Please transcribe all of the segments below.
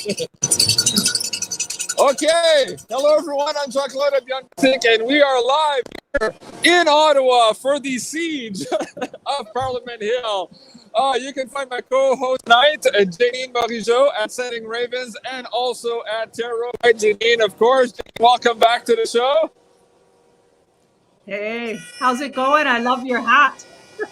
Okay, hello everyone. I'm JeanClaude BeyondMystic, and we are live here in Ottawa for the siege of Parliament Hill. You can find my co-host tonight, Janine Marijo at Setting Ravens, and also at Tarot by Janine, of course. Welcome back to the show. Hey, how's it going? I love your hat.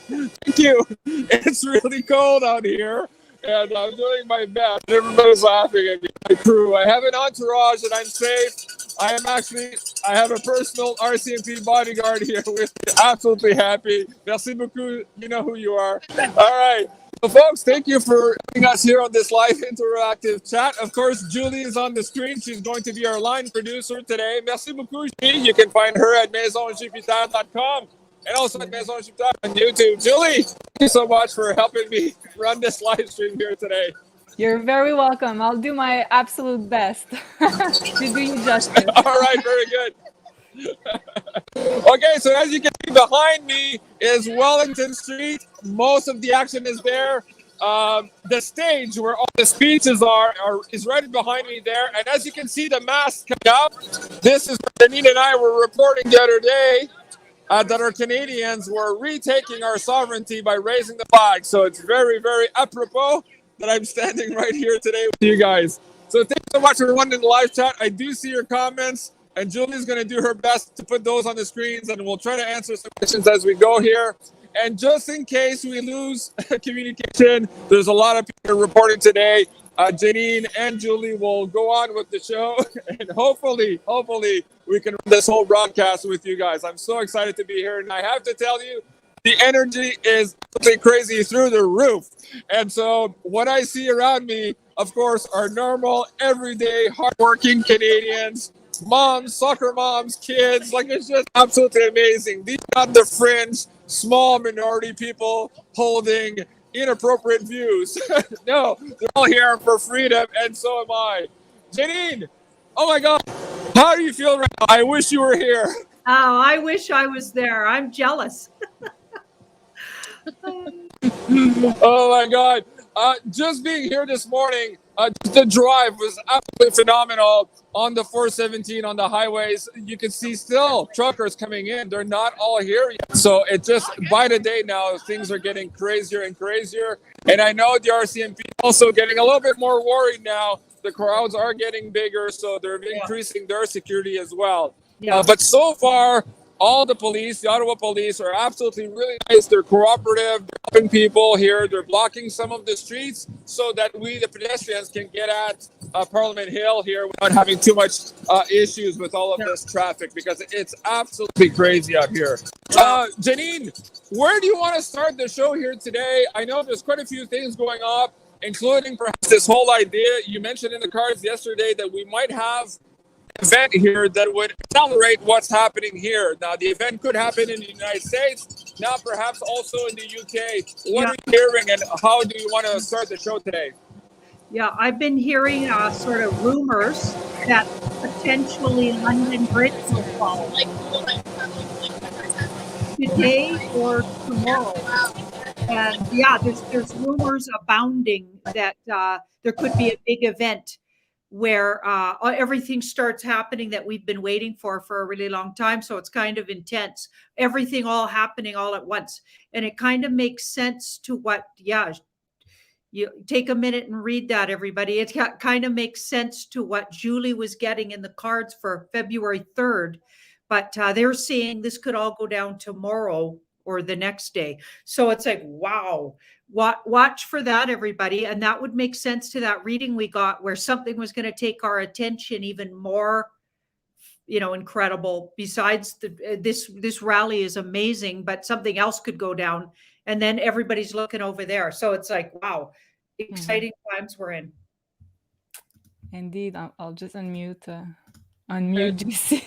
Thank you. It's really cold out here, and I'm doing my best. Everybody's laughing at me. My crew. I have an entourage, and I'm safe. I have a personal RCMP bodyguard here with me. Absolutely happy. Merci beaucoup. You know who you are. All right. So, folks, thank you for having us here on this live interactive chat. Of course, Julie is on the screen. She's going to be our line producer today. Merci beaucoup, Julie. You can find her at maisonjupiter.com and also at Maison Jupiter on YouTube. Julie, thank you so much for helping me run this live stream here today. You're very welcome. I'll do my absolute best to do you justice. All right, very good. Okay, so as you can see behind me is Wellington Street. Most of the action is there. The stage where all the speeches is right behind me there. And as you can see, the mask coming up. This is what Janine and I were reporting the other day. That our Canadians were retaking our sovereignty by raising the flag. So it's very, very apropos that I'm standing right here today with you guys. So thank you so much everyone in the live chat. I do see your comments, and Julie's going to do her best to put those on the screens, and we'll try to answer some questions as we go here. And just in case we lose communication, there's a lot of people reporting today. Janine and Julie will go on with the show, and hopefully we can run this whole broadcast with you guys. I'm so excited to be here, and I have to tell you, the energy is crazy through the roof. And so what I see around me, of course, are normal, everyday, hardworking Canadians, moms, soccer moms, kids. Like, it's just absolutely amazing. These are not the fringe, small minority people holding inappropriate views. No, they're all here for freedom, and so am I. Janine, oh my God, how do you feel right now? I wish you were here. Oh, I wish I was there. I'm jealous. Oh my God. Just being here this morning, the drive was absolutely phenomenal on the 417 on the highways. You can see still truckers coming in. They're not all here yet. So it just, by the day now, things are getting crazier and crazier. And I know the RCMP also getting a little bit more worried now. The crowds are getting bigger, so they're increasing their security as well. But so far, all the police, the Ottawa police, are absolutely really nice. They're cooperative. They're helping people here. They're blocking some of the streets so that we, the pedestrians, can get at Parliament Hill here without having too much issues with all of this traffic, because it's absolutely crazy out here. Janine, where do you want to start the show here today? I know there's quite a few things going on, including perhaps this whole idea. You mentioned in the cards yesterday that we might have event here that would accelerate what's happening here. Now, the event could happen in the United States, now perhaps also in the UK. What are you hearing, and how do you want to start the show today? Yeah, I've been hearing sort of rumors that potentially London Bridge will fall today or tomorrow. And yeah, there's rumors abounding that there could be a big event where everything starts happening that we've been waiting for a really long time. So it's kind of intense, everything all happening all at once. And it kind of makes sense to what, you take a minute and read that, everybody. It kind of makes sense to what Julie was getting in the cards for February 3rd. But they're saying this could all go down tomorrow or the next day. So it's like, wow. Watch for that, everybody. And that would make sense to that reading we got where something was going to take our attention even more, incredible. Besides this rally is amazing, but something else could go down. And then everybody's looking over there. So it's like, wow, exciting times we're in. Indeed. I'll just unmute GC.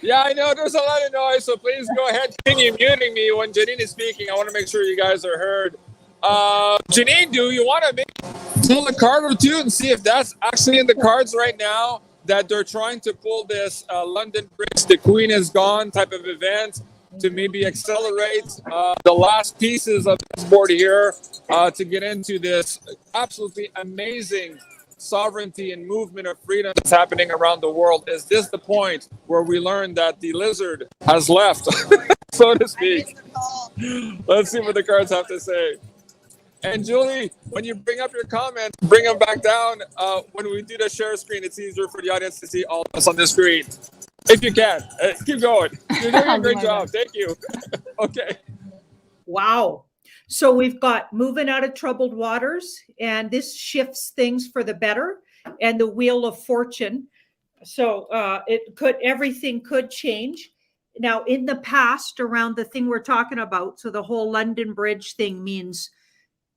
Yeah, I know there's a lot of noise, so please go ahead, continue muting me when Janine is speaking. I want to make sure you guys are heard. Janine, do you want to pull a card or two and see if that's actually in the cards right now, that they're trying to pull this London Bridge, the Queen is gone type of event to maybe accelerate the last pieces of this board here to get into this absolutely amazing sovereignty and movement of freedom that's happening around the world? Is this the point where we learn that the lizard has left, so to speak? Let's see what the cards have to say. And Julie, when you bring up your comments, bring them back down. When we do the share screen, it's easier for the audience to see all of us on the screen. If you can, keep going. You're doing a great job. Thank you. Okay. Wow. So we've got moving out of troubled waters, and this shifts things for the better, and the Wheel of Fortune. So everything could change. Now, in the past, around the thing we're talking about, so the whole London Bridge thing means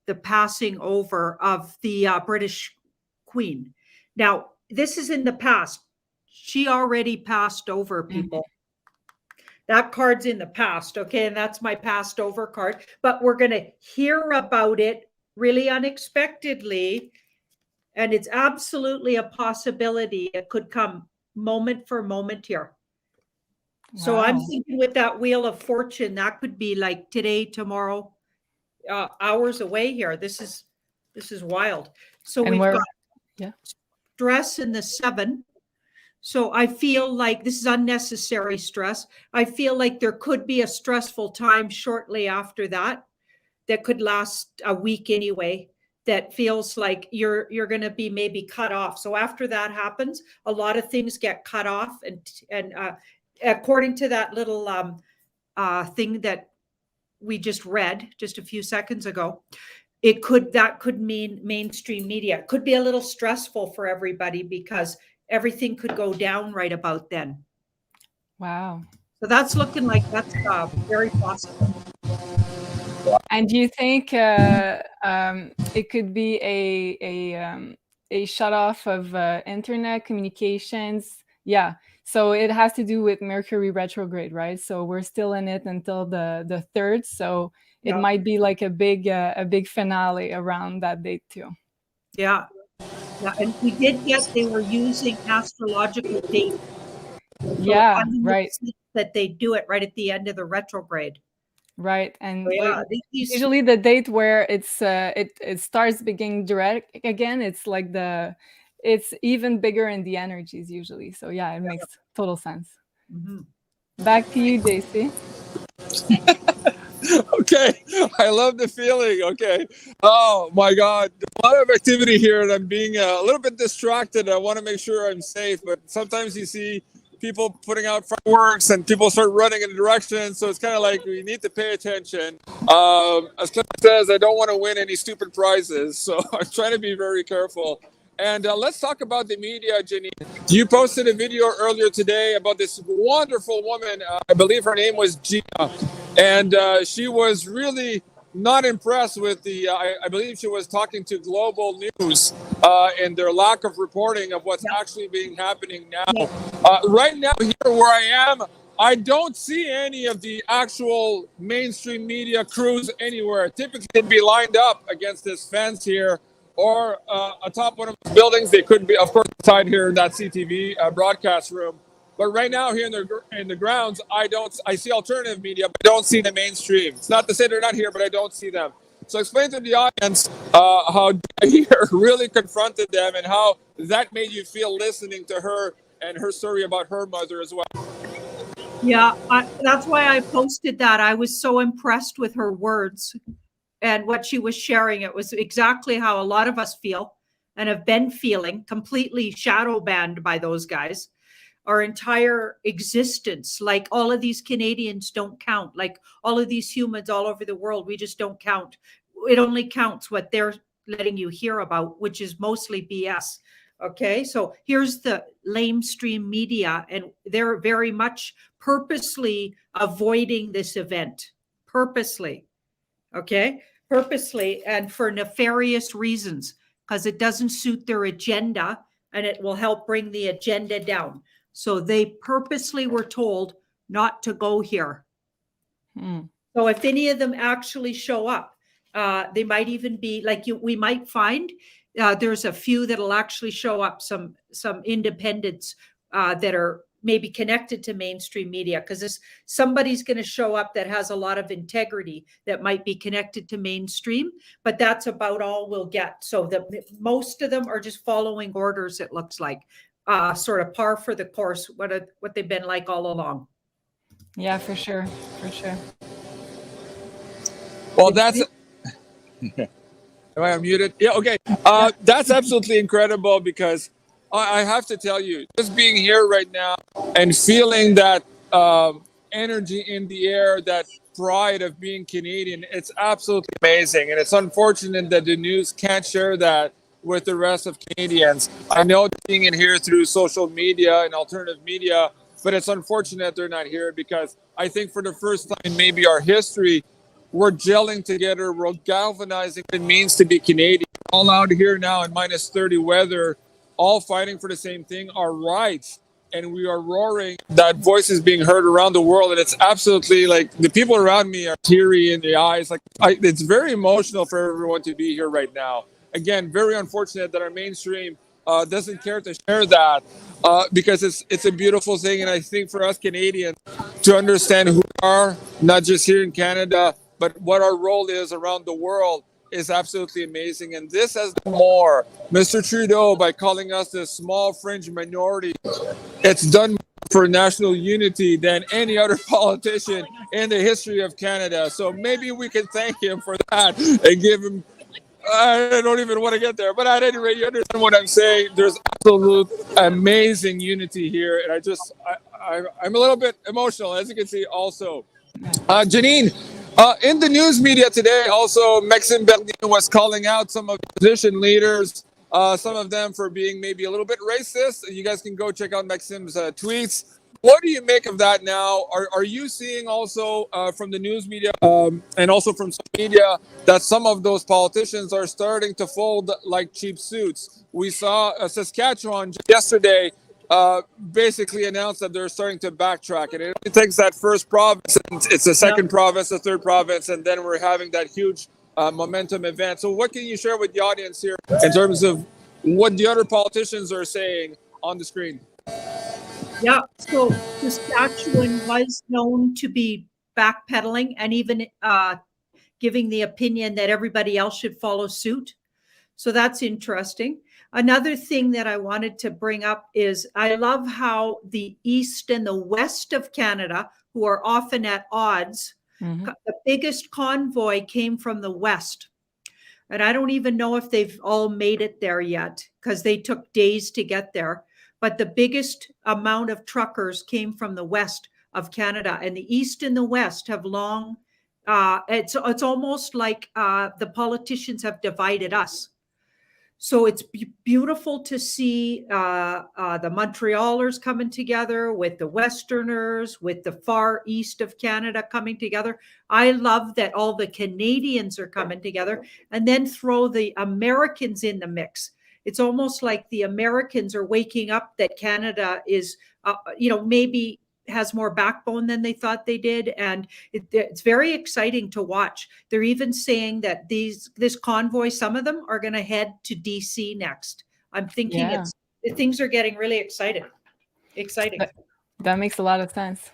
the passing over of the British Queen. Now, this is in the past. She already passed over, people. That card's in the past, okay? And that's my passed over card. But we're going to hear about it really unexpectedly. And it's absolutely a possibility. It could come moment for moment here. Wow. So I'm thinking with that Wheel of Fortune, that could be like today, tomorrow, hours away here. This is wild. So we've got stress in the 7. So I feel like this is unnecessary stress. I feel like there could be a stressful time shortly after that could last a week anyway, that feels like you're going to be maybe cut off. So after that happens, a lot of things get cut off. And according to that little thing that we just read just a few seconds ago, that could mean mainstream media. It could be a little stressful for everybody because everything could go down right about then. Wow. So that's looking like that's very possible. And do you think it could be a shut off of internet communications? Yeah. So it has to do with Mercury retrograde, right? So we're still in it until the 3rd. So it might be like a big finale around that date too. Yeah. Yeah, and we did get they were using astrological dates. So yeah, right. That they do it right at the end of the retrograde. Right, and usually the date where it starts beginning direct again, it's like it's even bigger in the energies usually. So yeah, it makes total sense. Mm-hmm. Back to you, JC. Okay, I love the feeling. Okay. Oh my God, a lot of activity here, and I'm being a little bit distracted. I want to make sure I'm safe, but sometimes you see people putting out fireworks and people start running in a direction. So it's kind of like we need to pay attention. As Cliff says, I don't want to win any stupid prizes, so I'm trying to be very careful. And let's talk about the media, Janine. You posted a video earlier today about this wonderful woman. I believe her name was Gina. And she was really not impressed with I believe she was talking to Global News and their lack of reporting of what's actually being happening now. Right now, here where I am, I don't see any of the actual mainstream media crews anywhere. Typically, they'd be lined up against this fence here or atop one of the buildings. They could be, of course, inside here in that CTV broadcast room. But right now here in the grounds, I see alternative media, but I don't see the mainstream. It's not to say they're not here, but I don't see them. So explain to the audience how here really confronted them and how that made you feel listening to her and her story about her mother as well. Yeah, that's why I posted that. I was so impressed with her words and what she was sharing. It was exactly how a lot of us feel and have been feeling, completely shadow banned by those guys. Our entire existence, like all of these Canadians don't count, like all of these humans all over the world, we just don't count. It only counts what they're letting you hear about, which is mostly BS. Okay, so here's the lamestream media, and they're very much purposely avoiding this event. Purposely. Okay, purposely, and for nefarious reasons, because it doesn't suit their agenda and it will help bring the agenda down. So they purposely were told not to go here. So if any of them actually show up, they might even be like we might find there's a few that'll actually show up, some independents that are maybe connected to mainstream media, because somebody's going to show up that has a lot of integrity that might be connected to mainstream, but that's about all we'll get. So most of them are just following orders, it looks like, sort of par for the course, what they've been like all along. Yeah, for sure. For sure. Well, that's... Am I unmuted? Yeah, okay. That's absolutely incredible, because I have to tell you, just being here right now and feeling that energy in the air, that pride of being Canadian, it's absolutely amazing. And it's unfortunate that the news can't share that with the rest of Canadians. I know being in here through social media and alternative media, but it's unfortunate they're not here, because I think for the first time in maybe our history, we're gelling together, we're galvanizing what it means to be Canadian. All out here now in minus 30 weather, all fighting for the same thing, our rights. And we are roaring, that voice is being heard around the world. And it's absolutely like, the people around me are teary in the eyes. Like, it's very emotional for everyone to be here right now. Again, very unfortunate that our mainstream doesn't care to share that, because it's a beautiful thing. And I think for us Canadians to understand who we are, not just here in Canada, but what our role is around the world, is absolutely amazing. And this has done more. Mr. Trudeau, by calling us the small fringe minority, it's done more for national unity than any other politician in the history of Canada. So maybe we can thank him for that and give him... I don't even want to get there, but at any rate, you understand what I'm saying. There's absolute amazing unity here, and I'm a little bit emotional, as you can see. Also, Janine, in the news media today, also Maxime Bernier was calling out some of the opposition leaders, some of them for being maybe a little bit racist. You guys can go check out Maxime's tweets. What do you make of that now? Are you seeing also from the news media and also from some media that some of those politicians are starting to fold like cheap suits? We saw Saskatchewan yesterday basically announced that they're starting to backtrack. And it takes that first province, and it's the second province, the third province, and then we're having that huge momentum event. So what can you share with the audience here in terms of what the other politicians are saying on the screen? Yeah, so Saskatchewan was known to be backpedaling and even giving the opinion that everybody else should follow suit. So that's interesting. Another thing that I wanted to bring up is I love how the East and the West of Canada, who are often at odds, the biggest convoy came from the West. And I don't even know if they've all made it there yet, because they took days to get there. But the biggest amount of truckers came from the West of Canada, and the East and the West have long, it's almost like the politicians have divided us. So it's beautiful to see the Montrealers coming together with the Westerners, with the far east of Canada coming together. I love that all the Canadians are coming together, and then throw the Americans in the mix. It's almost like the Americans are waking up that Canada is, maybe has more backbone than they thought they did. And it's very exciting to watch. They're even saying that this convoy, some of them are going to head to DC next. I'm thinking things are getting really exciting. That makes a lot of sense.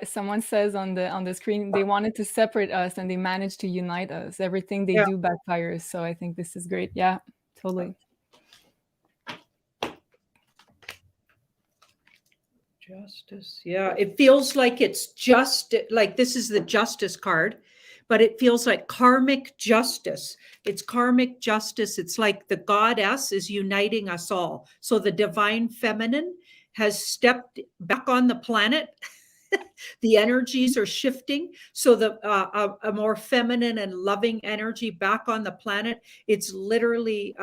Someone says on the screen they wanted to separate us and they managed to unite us. Everything they do backfires. So I think this is great. Yeah, totally. Justice. Yeah, it feels like it's just like this is the justice card, but it feels like karmic justice. It's karmic justice. It's like the goddess is uniting us all. So the divine feminine has stepped back on the planet. The energies are shifting. So a more feminine and loving energy back on the planet. It's literally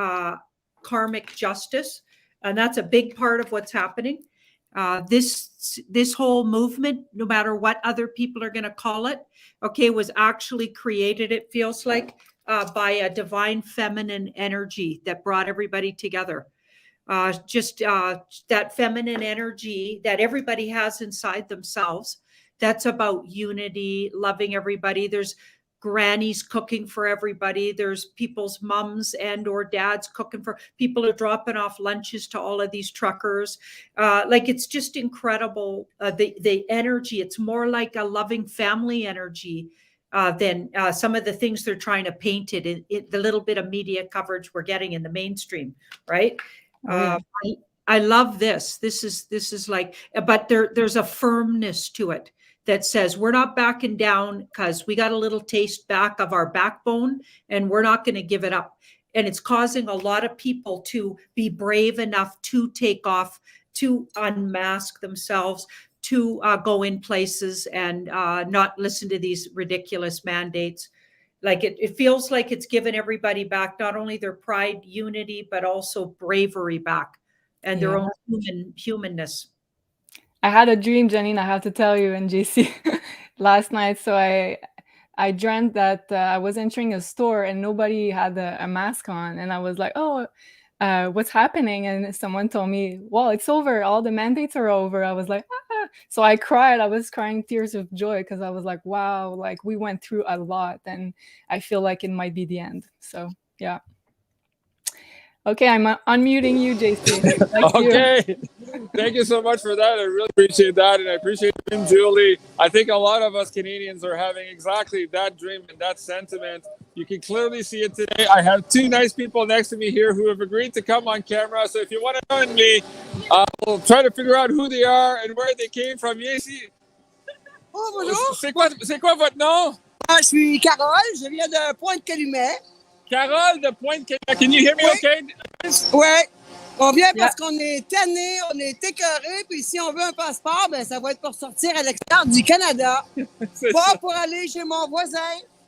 karmic justice. And that's a big part of what's happening. This whole movement, no matter what other people are going to call it, was actually created, it feels like, by a divine feminine energy that brought everybody together. That feminine energy that everybody has inside themselves. That's about unity, loving everybody. There's grannies cooking for everybody. There's people's mums and or dads cooking for people are dropping off lunches to all of these truckers. Like it's just incredible. The energy, it's more like a loving family energy than some of the things they're trying to paint it in, the little bit of media coverage we're getting in the mainstream, right? I love this. This is like, but there's a firmness to it that says we're not backing down because we got a little taste back of our backbone and we're not going to give it up. And it's causing a lot of people to be brave enough to take off, to unmask themselves, to go in places and not listen to these ridiculous mandates. Like it feels like it's given everybody back, not only their pride, unity, but also bravery back and their own humanness. I had a dream, Janine, I have to tell you, and JC, last night. So I dreamt that I was entering a store and nobody had a mask on. And I was like, oh, what's happening? And someone told me, well, it's over. All the mandates are over. I was like, ah. So I cried. I was crying tears of joy because I was like, wow, like we went through a lot and I feel like it might be the end. So, yeah. Okay, I'm unmuting you, JC. Okay. Thank you so much for that. I really appreciate that. And I appreciate you, Julie. I think a lot of us Canadians are having exactly that dream and that sentiment. You can clearly see it today. I have two nice people next to me here who have agreed to come on camera. So if you want to join me, we'll try to figure out who they are and where they came from. Viens ici. Oh, bonjour. C'est quoi votre nom? Je suis Carole, je viens de Pointe-Calumet. Carole de Pointe-Calumet. Can you hear me okay? Ouais. On vient parce qu'on est tannés, on est écœurés, puis si on veut un passeport, ben ça va être pour sortir à l'extérieur du Canada. Pas pour aller chez mon voisin.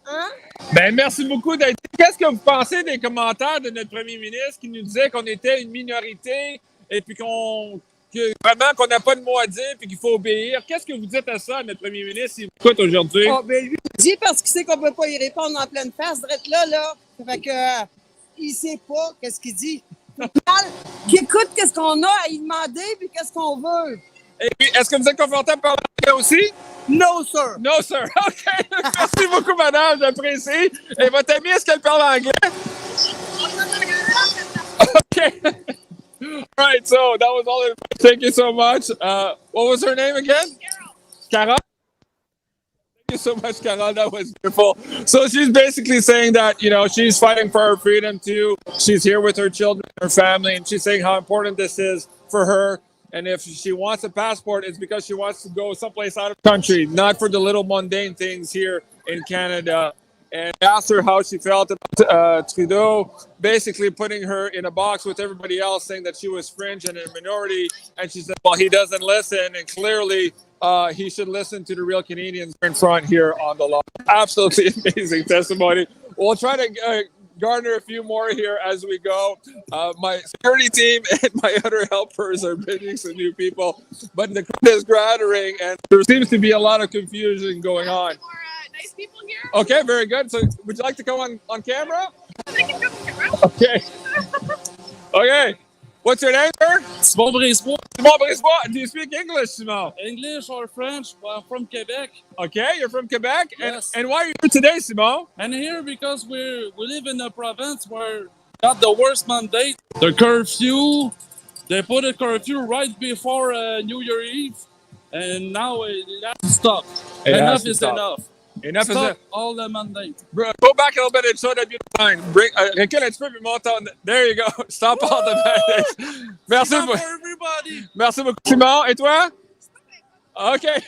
Hein? Ben, merci beaucoup d'être. Qu'est-ce que vous pensez des commentaires de notre premier ministre qui nous disait qu'on était une minorité et puis qu'on n'a pas de mot à dire puis qu'il faut obéir? Qu'est-ce que vous dites à ça, notre premier ministre, s'il vous écoute aujourd'hui? Oh, ben lui, il dit parce qu'il sait qu'on peut pas y répondre en pleine face, drette là. Ça fait que il sait pas qu'est-ce qu'il dit. Qui écoute qu'est-ce qu'on a à y demander puis qu'est-ce qu'on veut. Et puis, est-ce que vous êtes confortable par l'anglais aussi? No, sir. No, sir. OK. Merci beaucoup, madame. J'apprécie. Et votre amie, est-ce qu'elle parle anglais? OK. All right. So that was all. Thank you so much. What was her name again? Carol. Thank you so much, Carol. That was beautiful. So she's basically saying that, she's fighting for her freedom too. She's here with her children, her family, and she's saying how important this is for her. And if she wants a passport, it's because she wants to go someplace out of the country, not for the little mundane things here in Canada. And I asked her how she felt about Trudeau basically putting her in a box with everybody else, saying that she was fringe and a minority. And she said, well, he doesn't listen. And clearly, he should listen to the real Canadians in front here on the law. Absolutely amazing testimony. We'll try to garner a few more here as we go. My security team and my other helpers are bringing some new people, but the crowd is gathering and there seems to be a lot of confusion going on. More nice people here. Okay, very good. So would you like to come on camera? I can come on camera. Okay. Okay. What's your name, sir? Simon Brisebois. Simon Brisebois. Do you speak English, Simon? English or French? Well, I'm from Quebec. Okay, you're from Quebec? Yes. And why are you here today, Simon? And here because we live in a province where got the worst mandate. The curfew. They put a curfew right before New Year Eve. And now it has to stop. Enough is enough. Enough is Stop enough. all the mandate. Go back a little bit and show that beautiful line. Recule un petit peu puis monte on. There you go. Stop all the mandates. Merci Stop beaucoup. for everybody. Merci beaucoup, Simon. Et toi? Okay.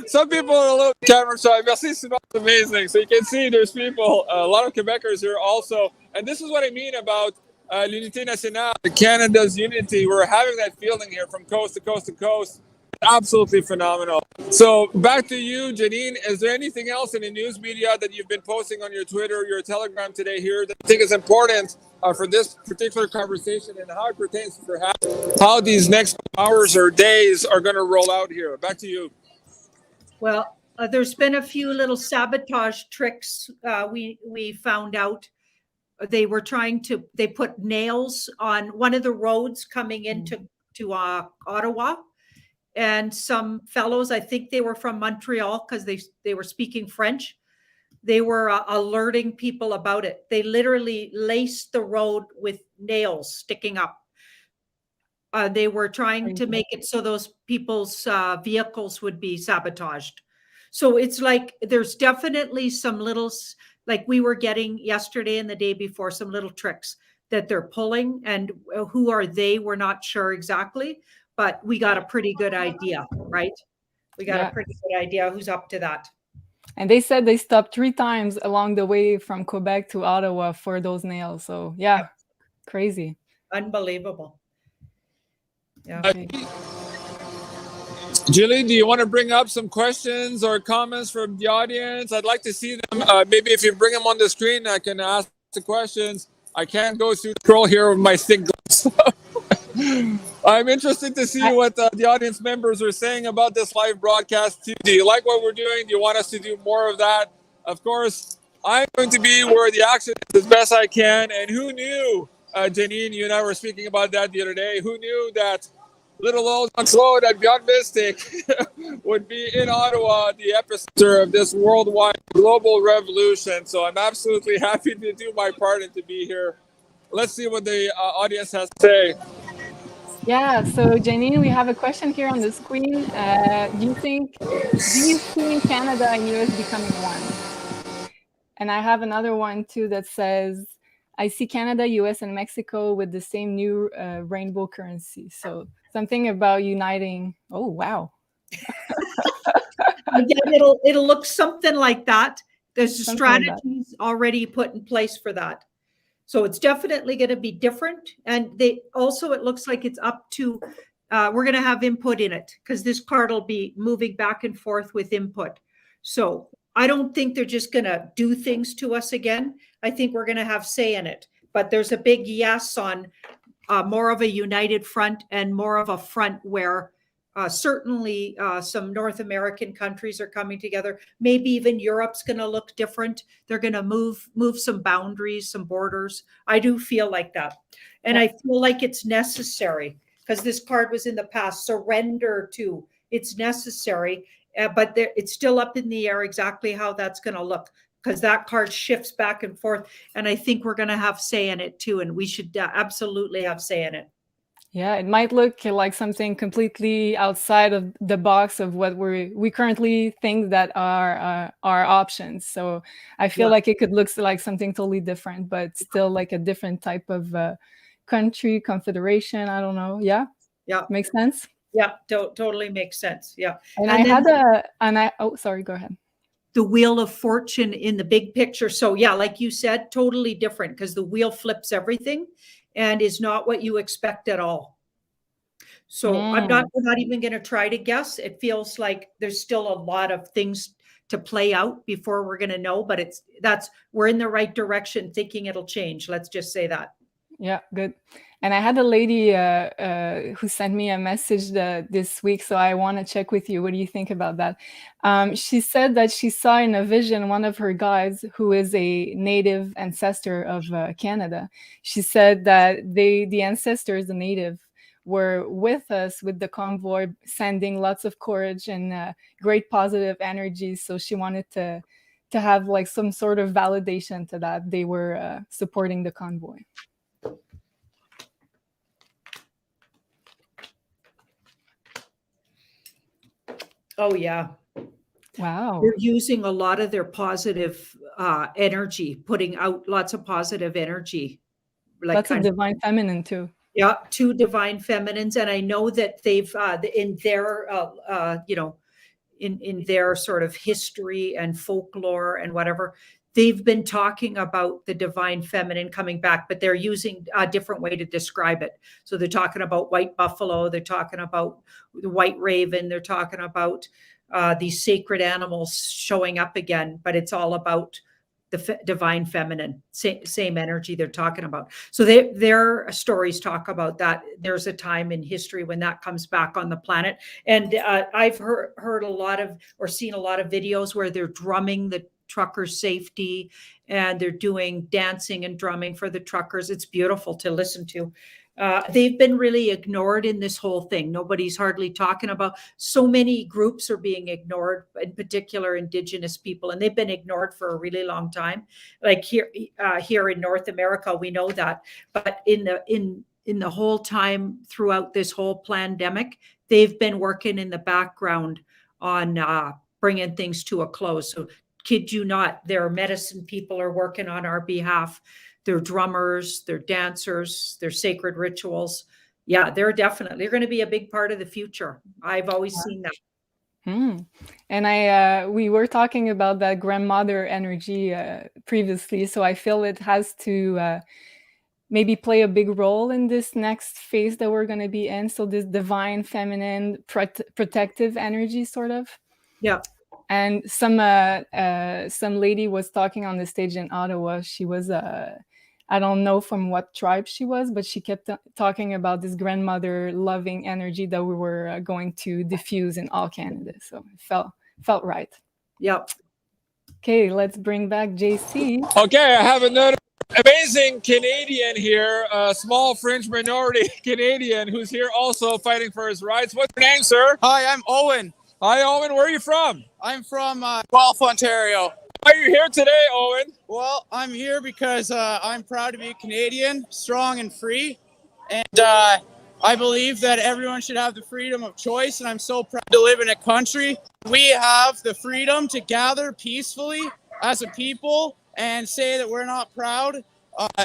Some people are a little camera shy. Merci, Simon. It's amazing. So you can see there's people, a lot of Quebecers here also. And this is what I mean about l'unité nationale, Canada's unity. We're having that feeling here from coast to coast to coast. Absolutely phenomenal. So back to you, Janine. Is there anything else in the news media that you've been posting on your Twitter, your Telegram today here that you think is important for this particular conversation and how it pertains to perhaps how these next hours or days are going to roll out here? Back to you. Well, there's been a few little sabotage tricks we found out. They were they put nails on one of the roads coming into Ottawa. And some fellows, I think they were from Montreal because they were speaking French, They were alerting people about it. They literally laced the road with nails sticking up. They were trying to make it so those people's vehicles would be sabotaged. So it's like there's definitely some little, like we were getting yesterday and the day before, some little tricks that they're pulling, and who are they? We're not sure exactly, but we got a pretty good idea, right? We got a pretty good idea who's up to that. And they said they stopped 3 times along the way from Quebec to Ottawa for those nails. So yeah, crazy. Unbelievable. Yeah. Julie, do you want to bring up some questions or comments from the audience? I'd like to see them. Maybe if you bring them on the screen, I can ask the questions. I can't go through the scroll here with my thick glass. I'm interested to see what the audience members are saying about this live broadcast too. Do you like what we're doing? Do you want us to do more of that? Of course, I'm going to be where the action is as best I can. And who knew, Janine, you and I were speaking about that the other day. Who knew that little old JeanClaude at BeyondMystic would be in Ottawa, the epicenter of this worldwide global revolution. So I'm absolutely happy to do my part and to be here. Let's see what the audience has to say. Yeah, so Janine, we have a question here on the screen. Do you see Canada and US becoming one? And I have another one too that says, I see Canada, US, and Mexico with the same new rainbow currency. So something about uniting. Oh, wow. Again, it'll look something like that. There's strategies already put in place for that. So it's definitely going to be different. And it looks like it's up to, we're going to have input in it because this card will be moving back and forth with input. So I don't think they're just going to do things to us again. I think we're going to have say in it. But there's a big yes on more of a united front and more of a front where certainly some North American countries are coming together. Maybe even Europe's going to look different. They're going to move some boundaries, some borders. I do feel like that. And I feel like it's necessary because this card was in the past. Surrender to, it's necessary, but it's still up in the air exactly how that's going to look because that card shifts back and forth. And I think we're going to have say in it too. And we should absolutely have say in it. Yeah, it might look like something completely outside of the box of what we currently think that are our options. So I feel like it could look like something totally different, but still like a different type of country, confederation. I don't know. Yeah. Makes sense. Yeah, totally makes sense. Yeah. And oh, sorry, go ahead. The Wheel of Fortune in the big picture. So yeah, like you said, totally different because the wheel flips everything and is not what you expect at all. So we're not even going to try to guess. It feels like there's still a lot of things to play out before we're going to know, but we're in the right direction thinking it'll change. Let's just say that. Yeah, good. And I had a lady who sent me a message this week, so I want to check with you. What do you think about that? She said that she saw in a vision one of her guides who is a native ancestor of Canada. She said that the ancestors, the native, were with us with the convoy, sending lots of courage and great positive energy. So she wanted to have like some sort of validation to that they were supporting the convoy. Oh, yeah. Wow. They're using a lot of their positive energy, putting out lots of positive energy. Lots of divine feminine too. Yeah, 2 divine feminines. And I know that they've, in their, in their sort of history and folklore and whatever, they've been talking about the divine feminine coming back, but they're using a different way to describe it. So they're talking about white buffalo, they're talking about the white raven, they're talking about these sacred animals showing up again, but it's all about the divine feminine, same energy they're talking about. So their stories talk about that. There's a time in history when that comes back on the planet. And I've heard a lot of, or seen a lot of videos where they're drumming the truckers' safety and they're doing dancing and drumming for the truckers. It's beautiful to listen to. They've been really ignored in this whole thing. Nobody's hardly talking about. So many groups are being ignored, in particular Indigenous people, and they've been ignored for a really long time. Like here in North America, we know that. But in the whole time throughout this whole pandemic, they've been working in the background on bringing things to a close. So kid you not, their medicine people are working on our behalf. They're drummers, they're dancers, they're sacred rituals. Yeah, they're going to be a big part of the future. I've always seen that. And we were talking about that grandmother energy previously, so I feel it has to maybe play a big role in this next phase that we're going to be in. So this divine feminine protective energy, sort of. Yeah. And some lady was talking on the stage in Ottawa. She was I don't know from what tribe she was, but she kept talking about this grandmother loving energy that we were going to diffuse in all Canada. So it felt right. Yep. Okay, let's bring back JC. Okay, I have another amazing Canadian here, a small fringe minority Canadian who's here also fighting for his rights. What's your name, sir? Hi, I'm Owen. Hi, Owen. Where are you from? I'm from Guelph, Ontario. Why are you here today, Owen? Well, I'm here because I'm proud to be a Canadian, strong and free. And I believe that everyone should have the freedom of choice. And I'm so proud to live in a country. We have the freedom to gather peacefully as a people and say that we're not proud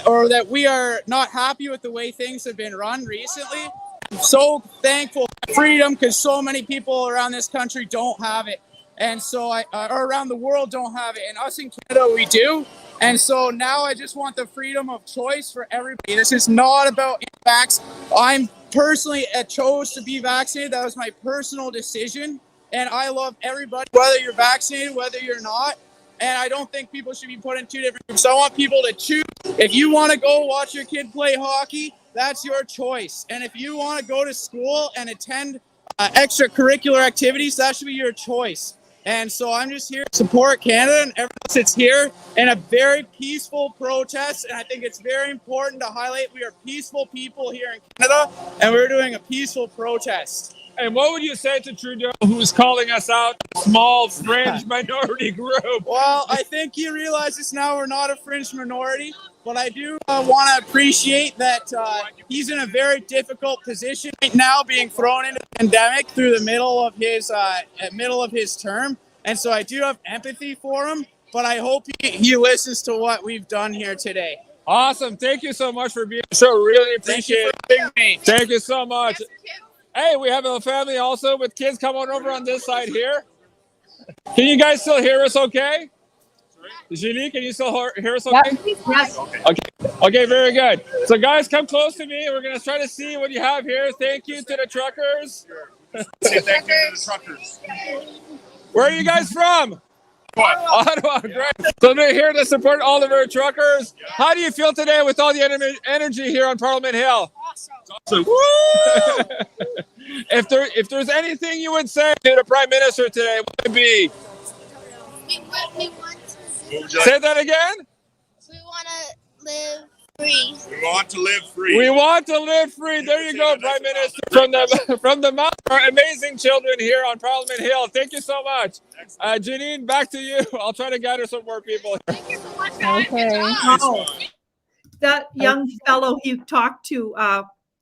or that we are not happy with the way things have been run recently. I'm so thankful for freedom because so many people around this country don't have it. And so or around the world don't have it. And us in Canada, we do. And so now I just want the freedom of choice for everybody. This is not about vax. I'm personally chose to be vaccinated. That was my personal decision. And I love everybody, whether you're vaccinated, whether you're not. And I don't think people should be put in two different groups. I want people to choose. If you want to go watch your kid play hockey, that's your choice. And if you want to go to school and attend extracurricular activities, that should be your choice. And so I'm just here to support Canada and everyone that's here in a very peaceful protest. And I think it's very important to highlight we are peaceful people here in Canada and we're doing a peaceful protest. And what would you say to Trudeau, who's calling us out, a small fringe minority group? Well, I think he realizes now we're not a fringe minority, but I do want to appreciate that he's in a very difficult position right now, being thrown into the pandemic through the middle of his term. And so I do have empathy for him, but I hope he listens to what we've done here today. Awesome. Thank you so much for being so. Really appreciate it. Thank you so much. Hey, we have a family also with kids. Come on over on this side here. Can you guys still hear us okay? Julie, can you still hear us okay? Yes. Okay, very good. So guys, come close to me. We're going to try to see what you have here. Thank you to the truckers. Say thank you to the truckers. Where are you guys from? Ottawa, great. So they're here to support all of our truckers. How do you feel today with all the energy here on Parliament Hill? Awesome. If there's anything you would say to the Prime Minister today, what would it be? We want to Say that again? We want to live free. We want to live free. We want to live free. There you go, Prime Minister, from the mouth of our amazing children here on Parliament Hill. Thank you so much. Janine, back to you. I'll try to gather some more people. Thank you so much, guys. Okay. Oh, that young fellow you talked to,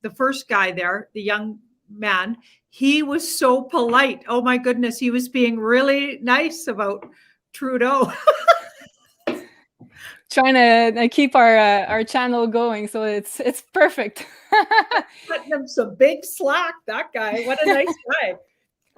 the first guy there, the young man, he was so polite. Oh my goodness, he was being really nice about Trudeau. Trying to keep our channel going, so it's perfect. Putting him some big slack, that guy. What a nice guy.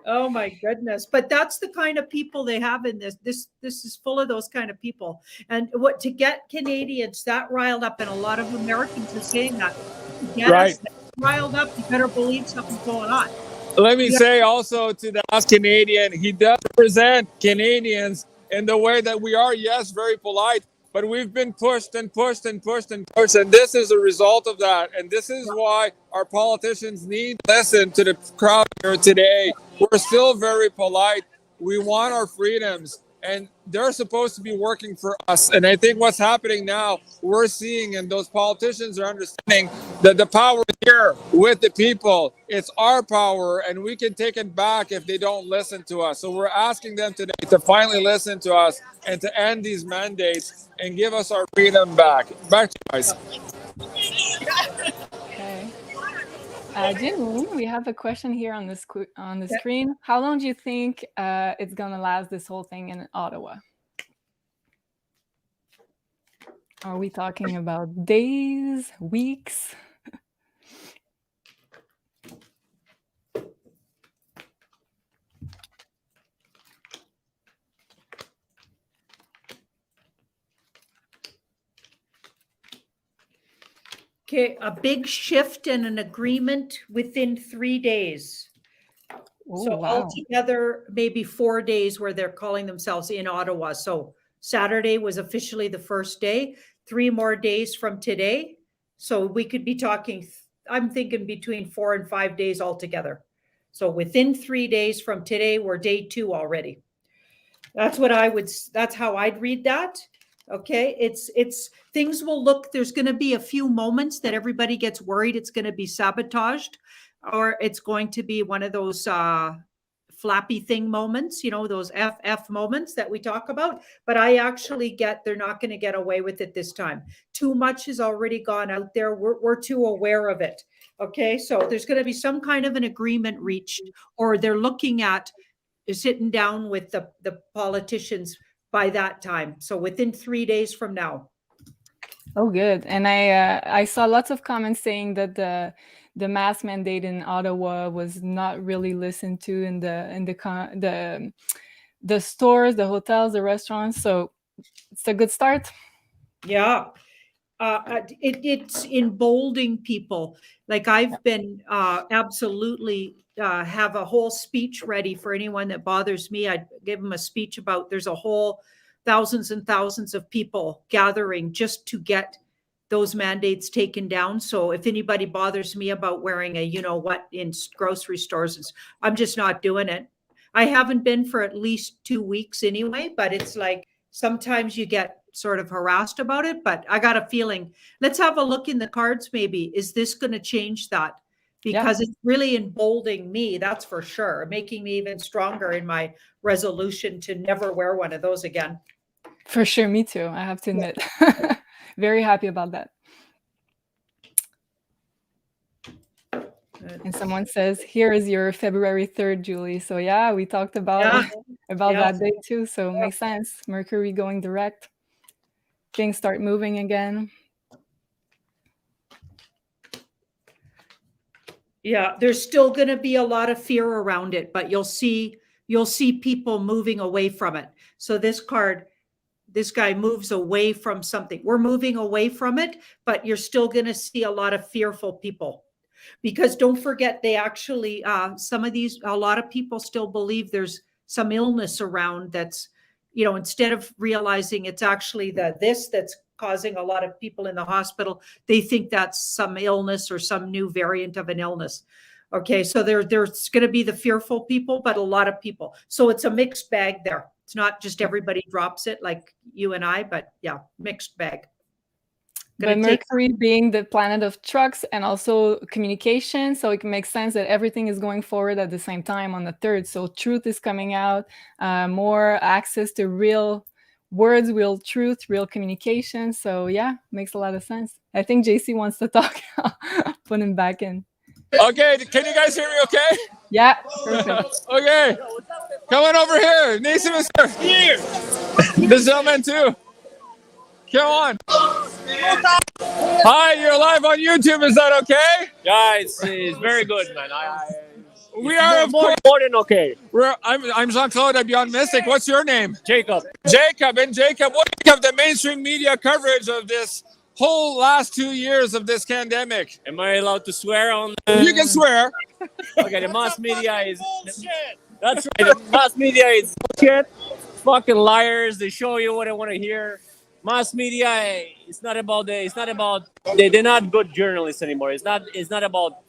Oh my goodness. But that's the kind of people they have in this. This is full of those kind of people. And what to get Canadians that riled up, and a lot of Americans are saying that. To get us riled up, you better believe something's going on. Let me say also to the last Canadian, he does represent Canadians in the way that we are, yes, very polite, but we've been pushed and pushed and pushed and pushed, and this is a result of that. And this is why our politicians need to listen to the crowd here today. We're still very polite. We want our freedoms. and they're supposed to be working for us. And I think what's happening now, we're seeing, and those politicians are understanding that the power is here with the people. It's our power, and we can take it back if they don't listen to us. So we're asking them today to finally listen to us and to end these mandates and give us our freedom back. Back to you guys. Okay. Janine, we have a question here on the screen. How long do you think it's gonna last, this whole thing in Ottawa? Are we talking about days, weeks? Okay, a big shift and an agreement within 3 days. Oh, So wow. altogether, maybe 4 days where they're calling themselves in Ottawa. So Saturday was officially the first day, 3 more days from today. So we could be talking, I'm thinking between 4 and 5 days altogether. So within 3 days from today, we're day 2 already. That's how I'd read that. Okay, it's things will look, there's going to be a few moments that everybody gets worried it's going to be sabotaged, or it's going to be one of those flappy thing moments, those FF moments that we talk about. But I actually get they're not going to get away with it this time. Too much has already gone out there. We're too aware of it. Okay, so there's going to be some kind of an agreement reached, or they're looking at sitting down with the politicians by that time. So within 3 days from now. Oh, good. And I saw lots of comments saying that the mask mandate in Ottawa was not really listened to in the stores, the hotels, the restaurants. So it's a good start. Yeah. It's emboldening people. Like I've been absolutely have a whole speech ready for anyone that bothers me. I'd give them a speech about there's a whole thousands and thousands of people gathering just to get those mandates taken down. So if anybody bothers me about wearing a what in grocery stores, I'm just not doing it. I haven't been for at least 2 weeks anyway, but it's like sometimes you get sort of harassed about it, but I got a feeling, let's have a look in the cards maybe. Is this going to change that? Because it's really emboldening me, that's for sure, making me even stronger in my resolution to never wear one of those again. For sure, me too, I have to admit. Very happy about that. And someone says, here is your February 3rd, Julie. So yeah, we talked about that day too. So it makes sense. Mercury going direct. Things start moving again. Yeah, there's still going to be a lot of fear around it, but you'll see people moving away from it. So this guy moves away from something. We're moving away from it, but you're still going to see a lot of fearful people. Because don't forget, they actually, a lot of people still believe there's some illness around that's, instead of realizing it's actually this that's causing a lot of people in the hospital, they think that's some illness or some new variant of an illness. Okay, so there's going to be the fearful people, but a lot of people. So it's a mixed bag there. It's not just everybody drops it like you and I, but yeah, mixed bag. But Mercury being the planet of trucks and also communication, so it makes sense that everything is going forward at the same time on the 3rd. So truth is coming out, more access to real words, real truth, real communication. So yeah, makes a lot of sense. I think JC wants to talk. Put him back in. Okay, can you guys hear me okay? Yeah, perfect. Okay, come on over here. Nathan is here. This gentleman too. Come on. Hi, you're live on YouTube. Is that okay? Yeah, it's very good, man. We are more than okay. I'm JeanClaude BeyondMystic. What's your name? Jacob. Jacob, what do you think of the mainstream media coverage of this whole last 2 years of this pandemic? Am I allowed to swear on? You can swear. Okay, the mass media is bullshit. That's right. The mass media is bullshit. Fucking liars. They show you what I want to hear. Mass media, they're not good journalists anymore. It's not about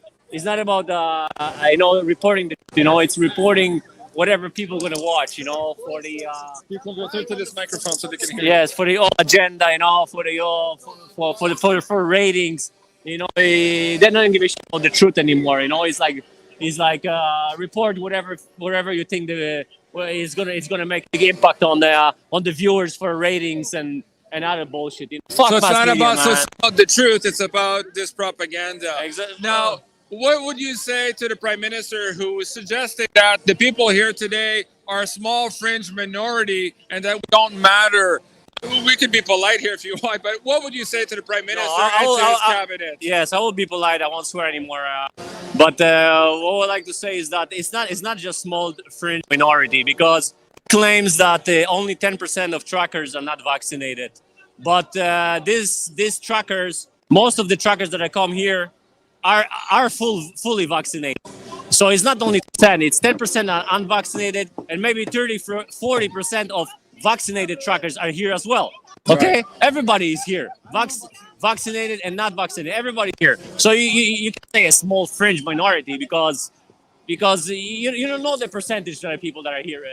reporting it's reporting whatever people gonna watch, for the People go through to this microphone so they can hear. yes, for the agenda, for the for ratings, they're not gonna give a shit about the truth anymore. It's like report whatever you think is gonna make a big impact on the viewers for ratings and other bullshit. Fuck So it's mass not media, about, so man. it's about the truth. It's about this propaganda. Exactly. Now, what would you say to the Prime Minister who is suggesting that the people here today are a small fringe minority and that we don't matter? We could be polite here if you want, but what would you say to the Prime Minister and to his cabinet? Yes, I will be polite. I won't swear anymore. But what I would like to say is that it's not just small fringe minority, because it claims that only 10% of truckers are not vaccinated. But these truckers, most of the truckers that come here are fully vaccinated. So it's not only 10, it's 10% are unvaccinated, and maybe 40% of vaccinated truckers are here as well. Okay, everybody is here, vaccinated and not vaccinated. Everybody here. So you can say a small fringe minority because you don't know the percentage of people that are here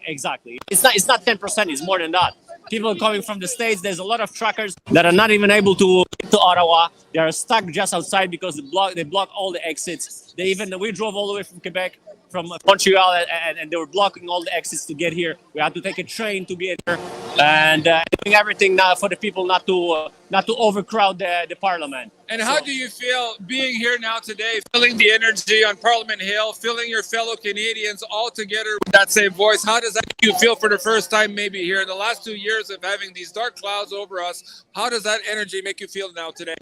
exactly. It's not 10%. It's more than that. People coming from the States. There's a lot of truckers that are not even able to get to Ottawa. They are stuck just outside because they block all the exits. We drove all the way from Quebec, from Montreal, and they were blocking all the exits to get here. We had to take a train to get here, and doing everything now for the people not to overcrowd the parliament. And how do you feel being here now today, feeling the energy on Parliament Hill, feeling your fellow Canadians all together with that same voice? How does that make you feel for the first time maybe here in the last 2 years of having these dark clouds over us? How does that energy make you feel now today?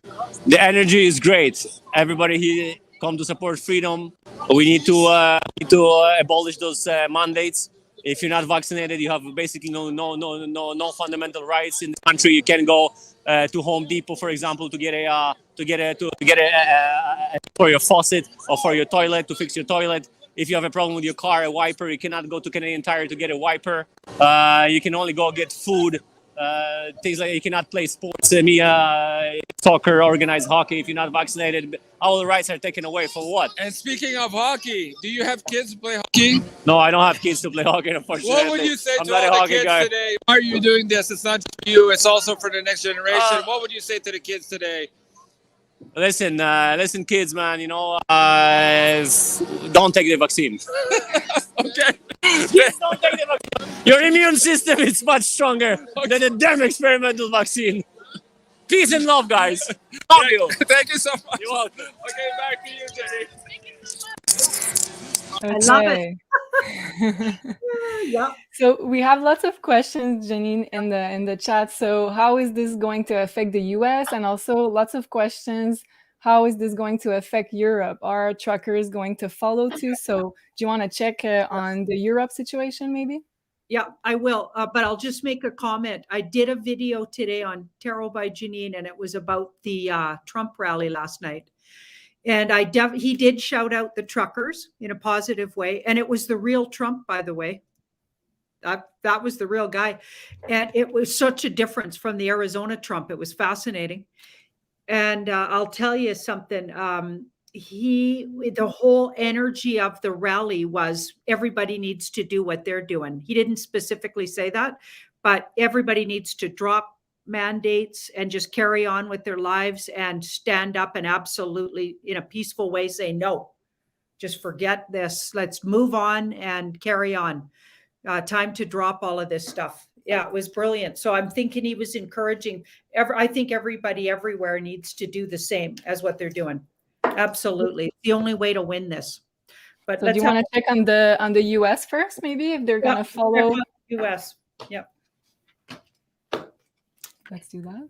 The energy is great. Everybody here come to support freedom. We need to abolish those mandates. If you're not vaccinated, you have basically no fundamental rights in the country. You can go to Home Depot, for example, to get a for your faucet or for your toilet, to fix your toilet. If you have a problem with your car, a wiper, you cannot go to Canadian Tire to get a wiper. You can only go get food. Things like you cannot play sports, soccer, organized hockey if you're not vaccinated. All the rights are taken away for what? And speaking of hockey, do you have kids to play hockey? No, I don't have kids to play hockey, unfortunately. What would you say I'm to not a all the hockey kids guy. today? Why are you doing this? It's not just you, it's also for the next generation. What would you say to the kids today? Listen, kids, man. Don't take the vaccine. Okay. Kids, don't take the vaccine. Your immune system is much stronger than the damn experimental vaccine. Peace and love, guys. Love you. Thank you so much. You're welcome. Okay, back to you, Jenny. Okay. I love it. Yeah. So we have lots of questions, Janine, in the chat. So how is this going to affect the US? And also lots of questions. How is this going to affect Europe? Are truckers going to follow too? So do you want to check on the Europe situation maybe? Yeah, I will. But I'll just make a comment. I did a video today on Tarot by Janine, and it was about the Trump rally last night. And he did shout out the truckers in a positive way. And it was the real Trump, by the way. That was the real guy. And it was such a difference from the Arizona Trump. It was fascinating. And I'll tell you something. The whole energy of the rally was everybody needs to do what they're doing. He didn't specifically say that, but everybody needs to drop mandates and just carry on with their lives and stand up and absolutely in a peaceful way say no, just forget this, let's move on and carry on. Time to drop all of this stuff. Yeah, it was brilliant. So I'm thinking he was encouraging I think everybody everywhere needs to do the same as what they're doing. Absolutely. It's the only way to win this. But So do you want to check on the US first, maybe, if they're gonna follow US? Yep. Let's do that.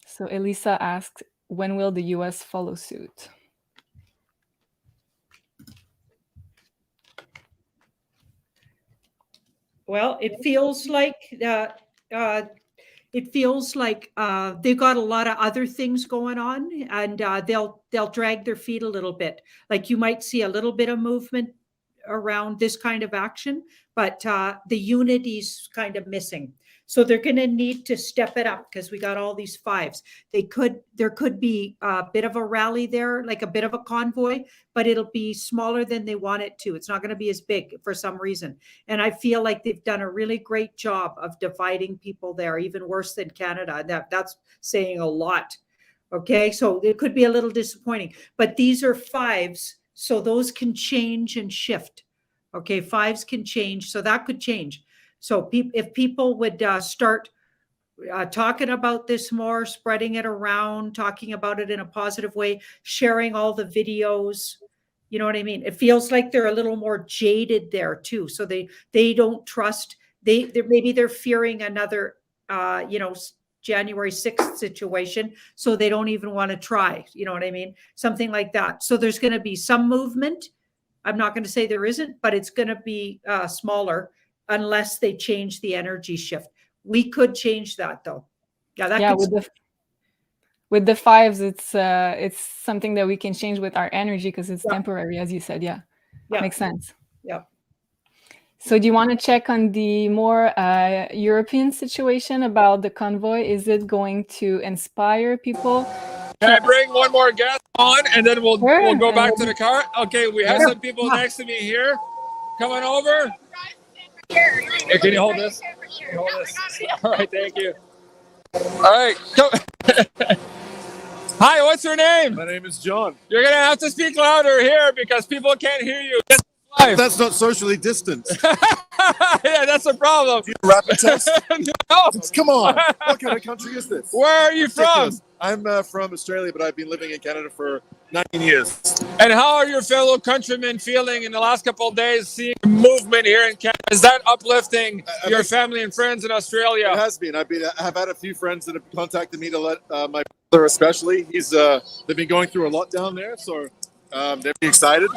So Elisa asked, when will the US follow suit? Well, it feels like they've got a lot of other things going on, and they'll drag their feet a little bit. Like you might see a little bit of movement around this kind of action, but the unity's kind of missing. So they're going to need to step it up because we got all these fives. There could be a bit of a rally there, like a bit of a convoy, but it'll be smaller than they want it to. It's not going to be as big for some reason. And I feel like they've done a really great job of dividing people there, even worse than Canada. That's saying a lot. Okay, so it could be a little disappointing, but these are fives, so those can change and shift. Okay, fives can change, so that could change. So if people would start talking about this more, spreading it around, talking about it in a positive way, sharing all the videos, you know what I mean? It feels like they're a little more jaded there too. So they don't trust. Maybe they're fearing another, January 6th situation, so they don't even want to try. You know what I mean? Something like that. So there's going to be some movement. I'm not going to say there isn't, but it's going to be smaller unless they change the energy shift. We could change that though. Yeah, with the fives, it's something that we can change with our energy because it's temporary, as you said. Yeah, makes sense. Yeah. So do you want to check on the more European situation about the convoy? Is it going to inspire people? Can I bring one more guest on, and then we'll go back to the car? Okay, we have some people next to me here. Coming over. Hey, can you hold this? Can you hold this? All right, thank you. All right, come. Hi, what's your name? My name is John. You're gonna have to speak louder here because people can't hear you. That's not socially distanced. Yeah, that's a problem. Do you have a rapid test? No. Come on. What kind of country is this? Where are you from? I'm from Australia, but I've been living in Canada for 19 years. And how are your fellow countrymen feeling in the last couple of days seeing movement here in Canada? Is that uplifting your family and friends in Australia? It has been. I've had a few friends that have contacted me to let my brother especially. They've been going through a lot down there, so they're excited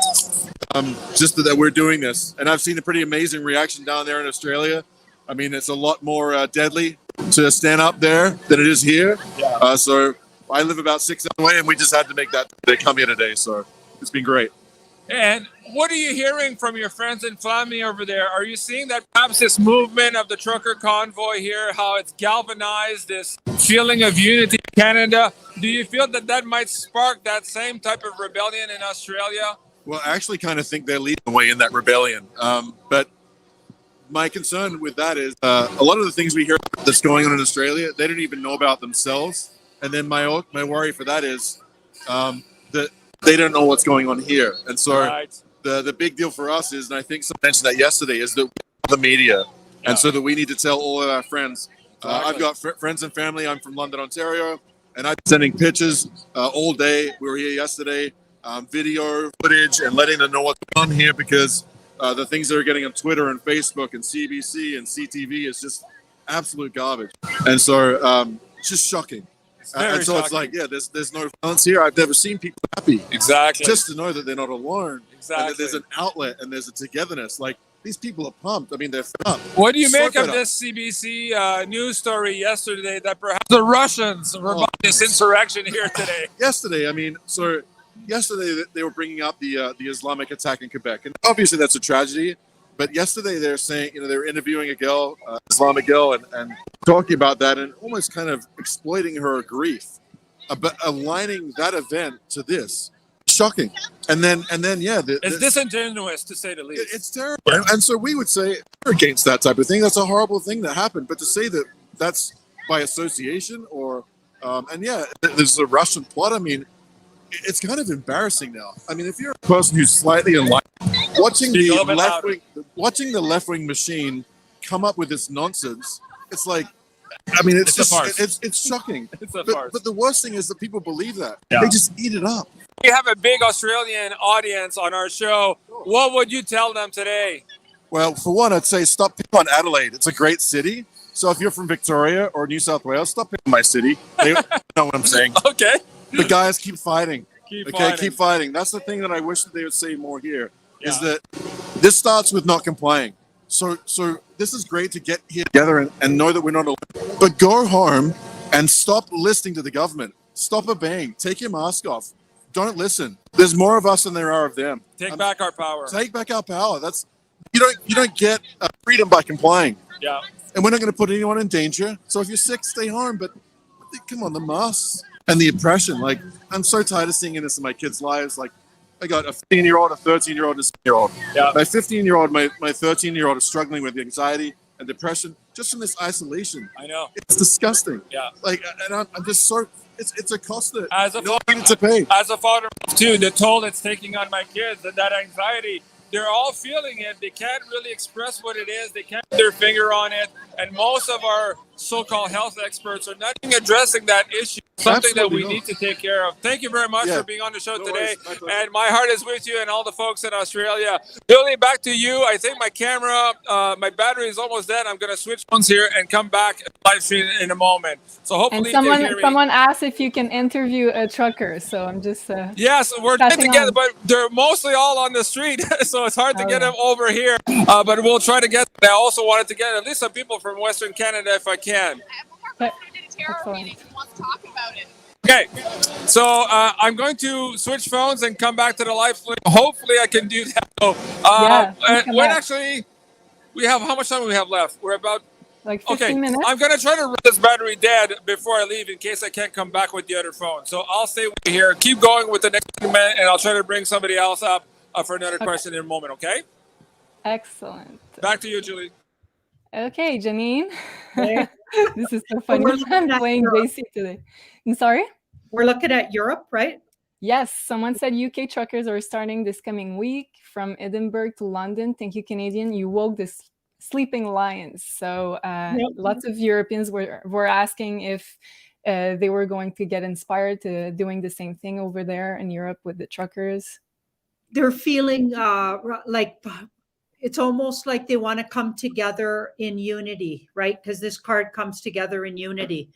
just that we're doing this. And I've seen a pretty amazing reaction down there in Australia. I mean, it's a lot more deadly to stand up there than it is here. Yeah. So I live about 6 hours away, and we just had to make that they come here today. So it's been great. And what are you hearing from your friends and family over there? Are you seeing that perhaps this movement of the trucker convoy here, how it's galvanized this feeling of unity in Canada? Do you feel that might spark that same type of rebellion in Australia? Well, I actually kind of think they're leading the way in that rebellion. But my concern with that is a lot of the things we hear that's going on in Australia, they don't even know about themselves. And then my worry for that is that they don't know what's going on here. And so the big deal for us is, and I think someone mentioned that yesterday, is that the media. Yeah. And so that we need to tell all of our friends. I've got friends and family. I'm from London, Ontario, and I've been sending pictures all day. We were here yesterday, video footage, and letting them know what's going on here because the things that are getting on Twitter and Facebook and CBC and CTV is just absolute garbage. And so it's just shocking. And so it's like, there's no violence here. I've never seen people happy. Exactly. Just to know that they're not alone. Exactly. And that there's an outlet and there's a togetherness. Like, these people are pumped. I mean, they're fed up. What do you make of this CBC news story yesterday that perhaps the Russians were behind this insurrection here today? Yesterday they were bringing up the Islamic attack in Quebec. And obviously that's a tragedy. But yesterday they're saying, they were interviewing a girl, Islamic girl, and talking about that and almost kind of exploiting her grief, but aligning that event to this. Shocking. And then it's disingenuous to say the least. It's terrible. And so we would say we're against that type of thing. That's a horrible thing that happened. But to say that that's by association or, there's a Russian plot. I mean, it's kind of embarrassing now. I mean, if you're a person who's slightly enlightened, watching the left-wing machine come up with this nonsense, it's like, I mean, it's just, it's shocking. It's a farce. But the worst thing is that people believe that. Yeah. They just eat it up. We have a big Australian audience on our show. What would you tell them today? Well, for one, I'd say stop picking on Adelaide. It's a great city. So if you're from Victoria or New South Wales, stop picking on my city. They know what I'm saying. Okay. The guys keep fighting. Keep fighting. That's the thing that I wish that they would say more here. Yeah. Is that this starts with not complying. So this is great to get here together and know that we're not alone. But go home and stop listening to the government. Stop obeying. Take your mask off. Don't listen. There's more of us than there are of them. Take back our power. Take back our power. That's you don't get freedom by complying. Yeah. And we're not going to put anyone in danger. So if you're sick, stay home. But come on, the masks and the oppression. Like, I'm so tired of seeing this in my kids' lives. Like, I got a 15-year-old, a 13-year-old, and a 7-year-old. Yeah. My 15-year-old, my 13-year-old is struggling with anxiety and depression just from this isolation. I know. It's disgusting. Yeah. Like, and I'm just so. It's a cost that As a needed to pay. As a father too, the toll it's taking on my kids and that anxiety, they're all feeling it. They can't really express what it is. They can't put their finger on it. And most of our so-called health experts are not even addressing that issue. Something that we need to take care of. Thank you very much for being on the show today. And my heart is with you and all the folks in Australia. Julie, back to you. I think my camera, my battery is almost dead. I'm going to switch phones here and come back live stream in a moment. So hopefully and you can hear me. someone asked if you can interview a trucker. So I'm just yes, we're getting together, but they're mostly all on the street, so it's hard to get them over here. But we'll try to get. I also wanted to get at least some people from Western Canada if I can. Excellent. Wants to talk about it. Okay, so I'm going to switch phones and come back to the live stream. Hopefully, I can do that. So, when actually we have how much time do we have left? We're about like 15 minutes. I'm gonna try to run this battery dead before I leave in case I can't come back with the other phone. So I'll stay with you here. Keep going with the next segment, and I'll try to bring somebody else up for another question in a moment. Okay. Excellent. Back to you, Julie. Okay, Janine. This is so funny. I'm playing basic today. I'm sorry? We're looking at Europe, right? Yes. Someone said UK truckers are starting this coming week from Edinburgh to London. Thank you, Canadian. You woke the sleeping lions. So lots of Europeans were asking if they were going to get inspired to doing the same thing over there in Europe with the truckers. They're feeling like it's almost like they want to come together in unity, right? Because this card comes together in unity.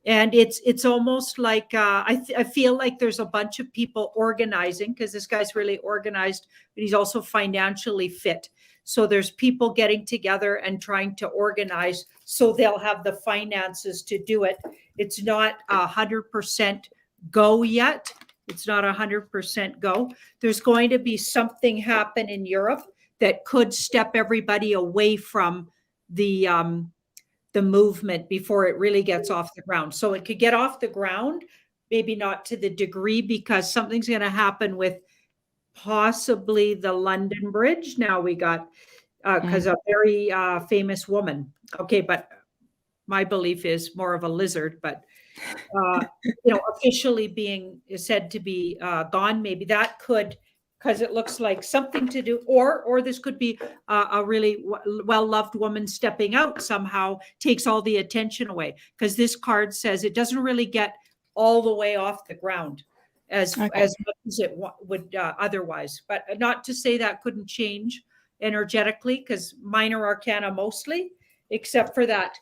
And it's almost like I feel like there's a bunch of people organizing, because this guy's really organized, but he's also financially fit. So there's people getting together and trying to organize so they'll have the finances to do it. It's not 100% go yet. It's not 100% go. There's going to be something happen in Europe that could step everybody away from the movement before it really gets off the ground. So it could get off the ground, maybe not to the degree, because something's going to happen with possibly the London Bridge. Now we got, because a very famous woman. Okay, but my belief is more of a lizard, but officially being said to be gone. Maybe that could, because it looks like something to do, or this could be a really well-loved woman stepping out somehow, takes all the attention away, because this card says it doesn't really get all the way off the ground as much as it would otherwise. But not to say that couldn't change energetically, because minor arcana mostly, except for that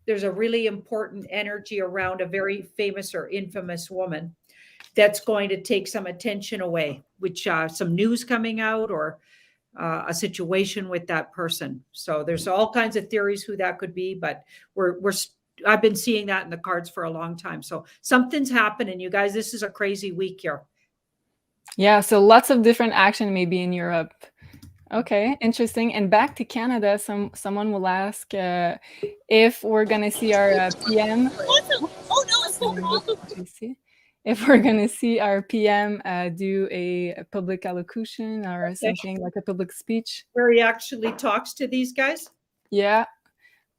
there's a really important energy around a very famous or infamous woman that's going to take some attention away, which some news coming out or a situation with that person. So there's all kinds of theories who that could be, but I've been seeing that in the cards for a long time. So something's happening, you guys. This is a crazy week here. Yeah, so lots of different action maybe in Europe. Okay, interesting. And back to Canada, someone will ask if we're going to see our PM. If we're going to see our PM do a public allocution or something like a public speech. Where he actually talks to these guys? Yeah.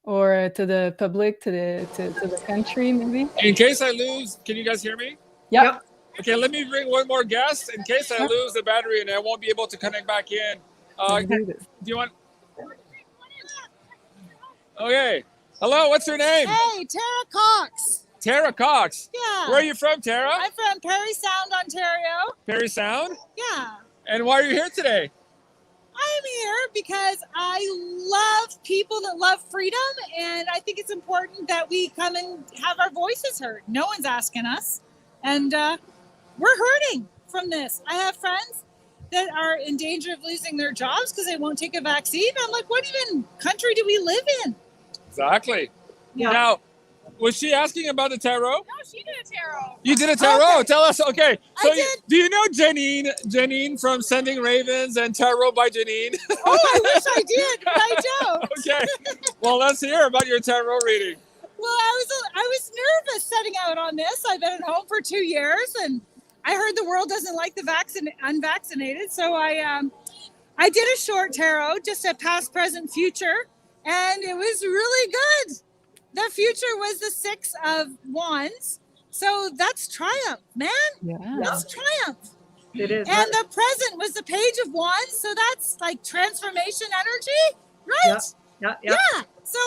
Or to the public, to the country, maybe. In case I lose, can you guys hear me? Yep. Okay, let me bring one more guest in case I lose the battery and I won't be able to connect back in. Do you want? Okay. Hello, what's your name? Hey, Tara Cox. Tara Cox. Yeah. Where are you from, Tara? I'm from Parry Sound, Ontario. Parry Sound? Yeah. And why are you here today? I'm here because I love people that love freedom, and I think it's important that we come and have our voices heard. No one's asking us, and we're hurting from this. I have friends that are in danger of losing their jobs because they won't take a vaccine. I'm like, what even country do we live in? Exactly. Yeah. Now, Was she asking about the tarot? No, she did a tarot. You did a tarot. Okay. Tell us. Okay. So I did. do you know Janine? Janine from Sending Ravens and Tarot by Janine. Oh, I wish I did, but I don't. Okay. Well, let's hear about your tarot reading. Well, I was nervous setting out on this. I've been at home for 2 years, and I heard the world doesn't like the unvaccinated, so I did a short tarot, just a past, present, future, and it was really good. The future was the 6 of Wands, so that's triumph, man. Yeah. That's triumph. It is. And the present was the Page of Wands, so that's like transformation energy, right? Yeah. So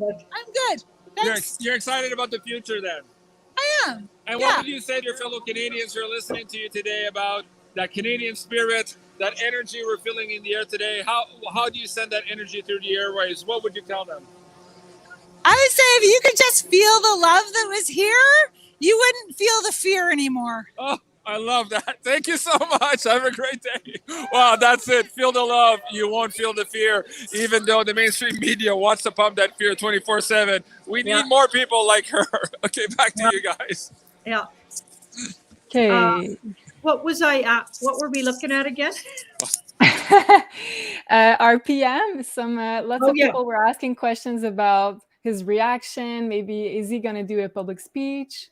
I'm good. Thanks. You're excited about the future then. I am. And what would you say to your fellow Canadians who are listening to you today about that Canadian spirit, that energy we're feeling in the air today? How do you send that energy through the airways? What would you tell them? I would say if you could just feel the love that was here, you wouldn't feel the fear anymore. Oh, I love that. Thank you so much. Have a great day. Wow, that's it. Feel the love. You won't feel the fear, even though the mainstream media wants to pump that fear 24/7. We need more people like her. Okay, back to you guys. Yeah. Okay. What were we looking at again? RPM. Lots of people were asking questions about his reaction. Maybe is he going to do a public speech?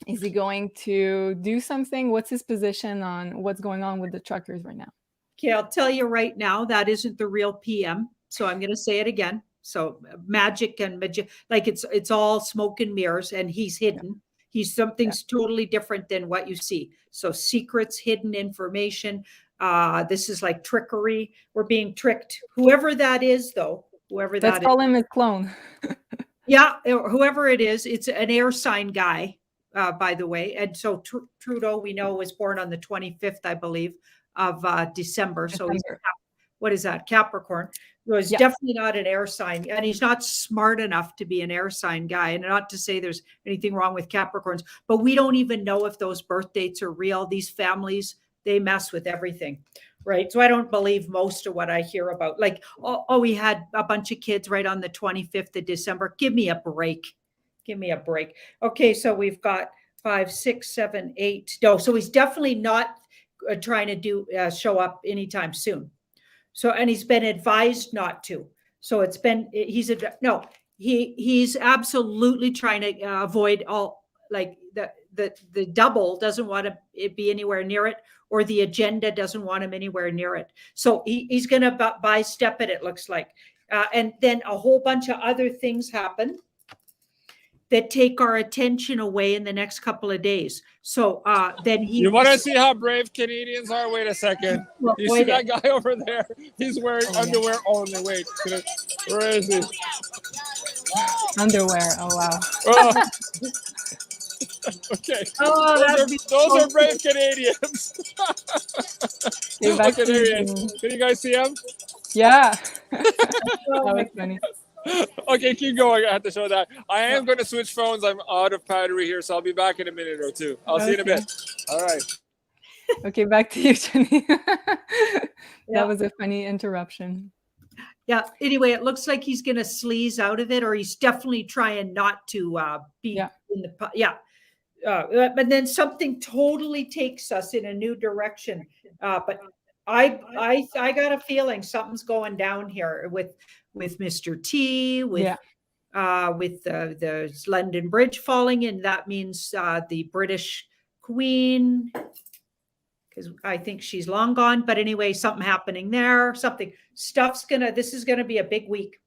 Is he going to do something? What's his position on what's going on with the truckers right now? Okay, I'll tell you right now, that isn't the real PM. So I'm going to say it again. So magic and like it's all smoke and mirrors, and he's hidden. He's something's totally different than what you see. So secrets, hidden information. This is like trickery. We're being tricked. Whoever that is, though, Let's call him a clone. Yeah, whoever it is, it's an air sign guy, by the way. And so Trudeau, we know, was born on the 25th, I believe, of December. So he's, what is that? Capricorn. Was definitely not an air sign, and he's not smart enough to be an air sign guy. And not to say there's anything wrong with Capricorns, but we don't even know if those birth dates are real. These families, they mess with everything, right? So I don't believe most of what I hear about. Like, oh, we had a bunch of kids right on the 25th of December. Give me a break. Give me a break. Okay, so we've got 5, 6, 7, 8. No, so he's definitely not trying to show up anytime soon. So, and he's been advised not to. So he's absolutely trying to avoid all, like the double doesn't want to be anywhere near it, or the agenda doesn't want him anywhere near it. So he's going to by-step it looks like. And then a whole bunch of other things happen that take our attention away in the next couple of days. So then You want to see how brave Canadians are? Wait a second. You see that guy over there? He's wearing underwear only. Wait, where is he? Underwear. Oh, wow. Oh. Okay. Those are brave Canadians. Look at Can you guys see him? Yeah. That was funny. Okay, keep going. I have to show that. I am going to switch phones. I'm out of battery here, so I'll be back in a minute or two. I'll see you in a bit. All right. Okay, back to you, Jenny. That was a funny interruption. Yeah. Anyway, it looks like he's going to sleaze out of it, or he's definitely trying not to be in the. But then something totally takes us in a new direction. But I got a feeling something's going down here with Mr. T, with the London Bridge falling, and that means the British Queen, because I think she's long gone. But anyway, something happening there. This is gonna be a big week.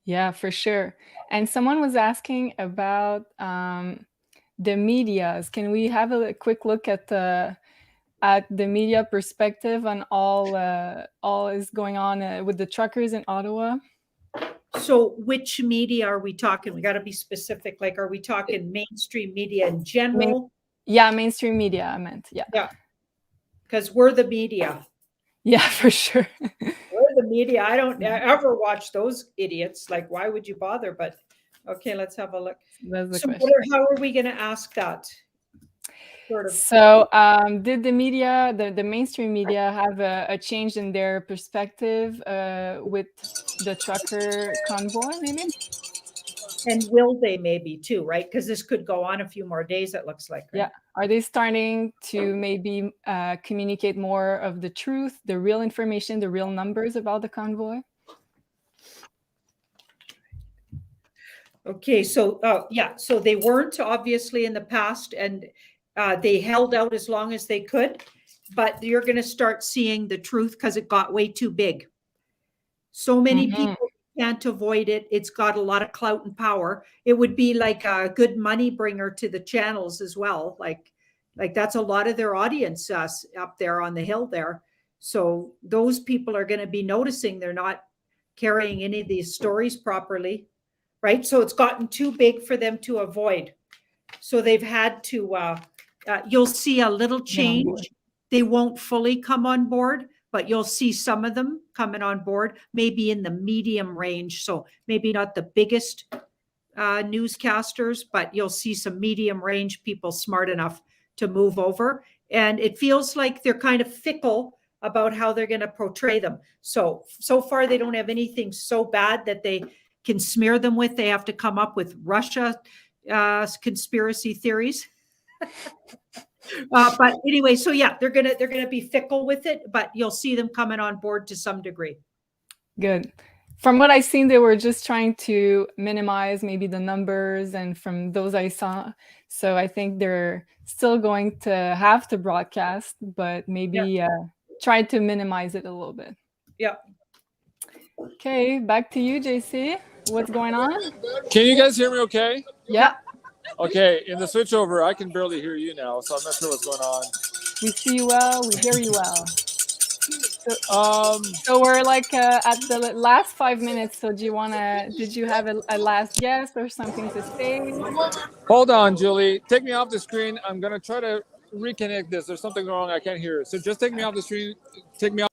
Yeah, for sure. And someone was asking about the medias. Can we have a quick look at the media perspective on all is going on with the truckers in Ottawa? So which media are we talking? We got to be specific. Like, are we talking mainstream media in general? Mainstream media, I meant. Yeah. Because we're the media. Yeah, for sure. We're the media. I don't ever watch those idiots. Like, why would you bother? But okay, let's have a look. That's the question. How are we going to ask that? So did the media, the mainstream media, have a change in their perspective with the trucker convoy, maybe? And will they maybe too, right? Because this could go on a few more days, it looks like. Right? Yeah. Are they starting to maybe communicate more of the truth, the real information, the real numbers about the convoy? Okay, so yeah, so they weren't obviously in the past, and they held out as long as they could, but you're going to start seeing the truth because it got way too big. So many people can't avoid it. It's got a lot of clout and power. It would be like a good money bringer to the channels as well. Like that's a lot of their audience up there on the hill there. So those people are going to be noticing they're not carrying any of these stories properly. Right. So it's gotten too big for them to avoid. So they've had to, you'll see a little change. They won't fully come on board, but you'll see some of them coming on board, maybe in the medium range. So maybe not the biggest newscasters, but you'll see some medium range people smart enough to move over. And it feels like they're kind of fickle about how they're going to portray them. So far, they don't have anything so bad that they can smear them with. They have to come up with Russia conspiracy theories. But anyway, so yeah, they're gonna be fickle with it, but you'll see them coming on board to some degree. Good. From what I've seen, they were just trying to minimize maybe the numbers, and from those I saw, so I think they're still going to have to broadcast, but maybe try to minimize it a little bit. Yeah. Okay, back to you, JC. What's going on? Can you guys hear me okay? Yeah. Okay, in the switchover, I can barely hear you now, so I'm not sure what's going on. We see you well, we hear you well. So we're like at the last 5 minutes, so did you have a last guess or something to say? Hold on, Julie. Take me off the screen. I'm going to try to reconnect this. There's something wrong. I can't hear it. So just take me off the screen. Take me off.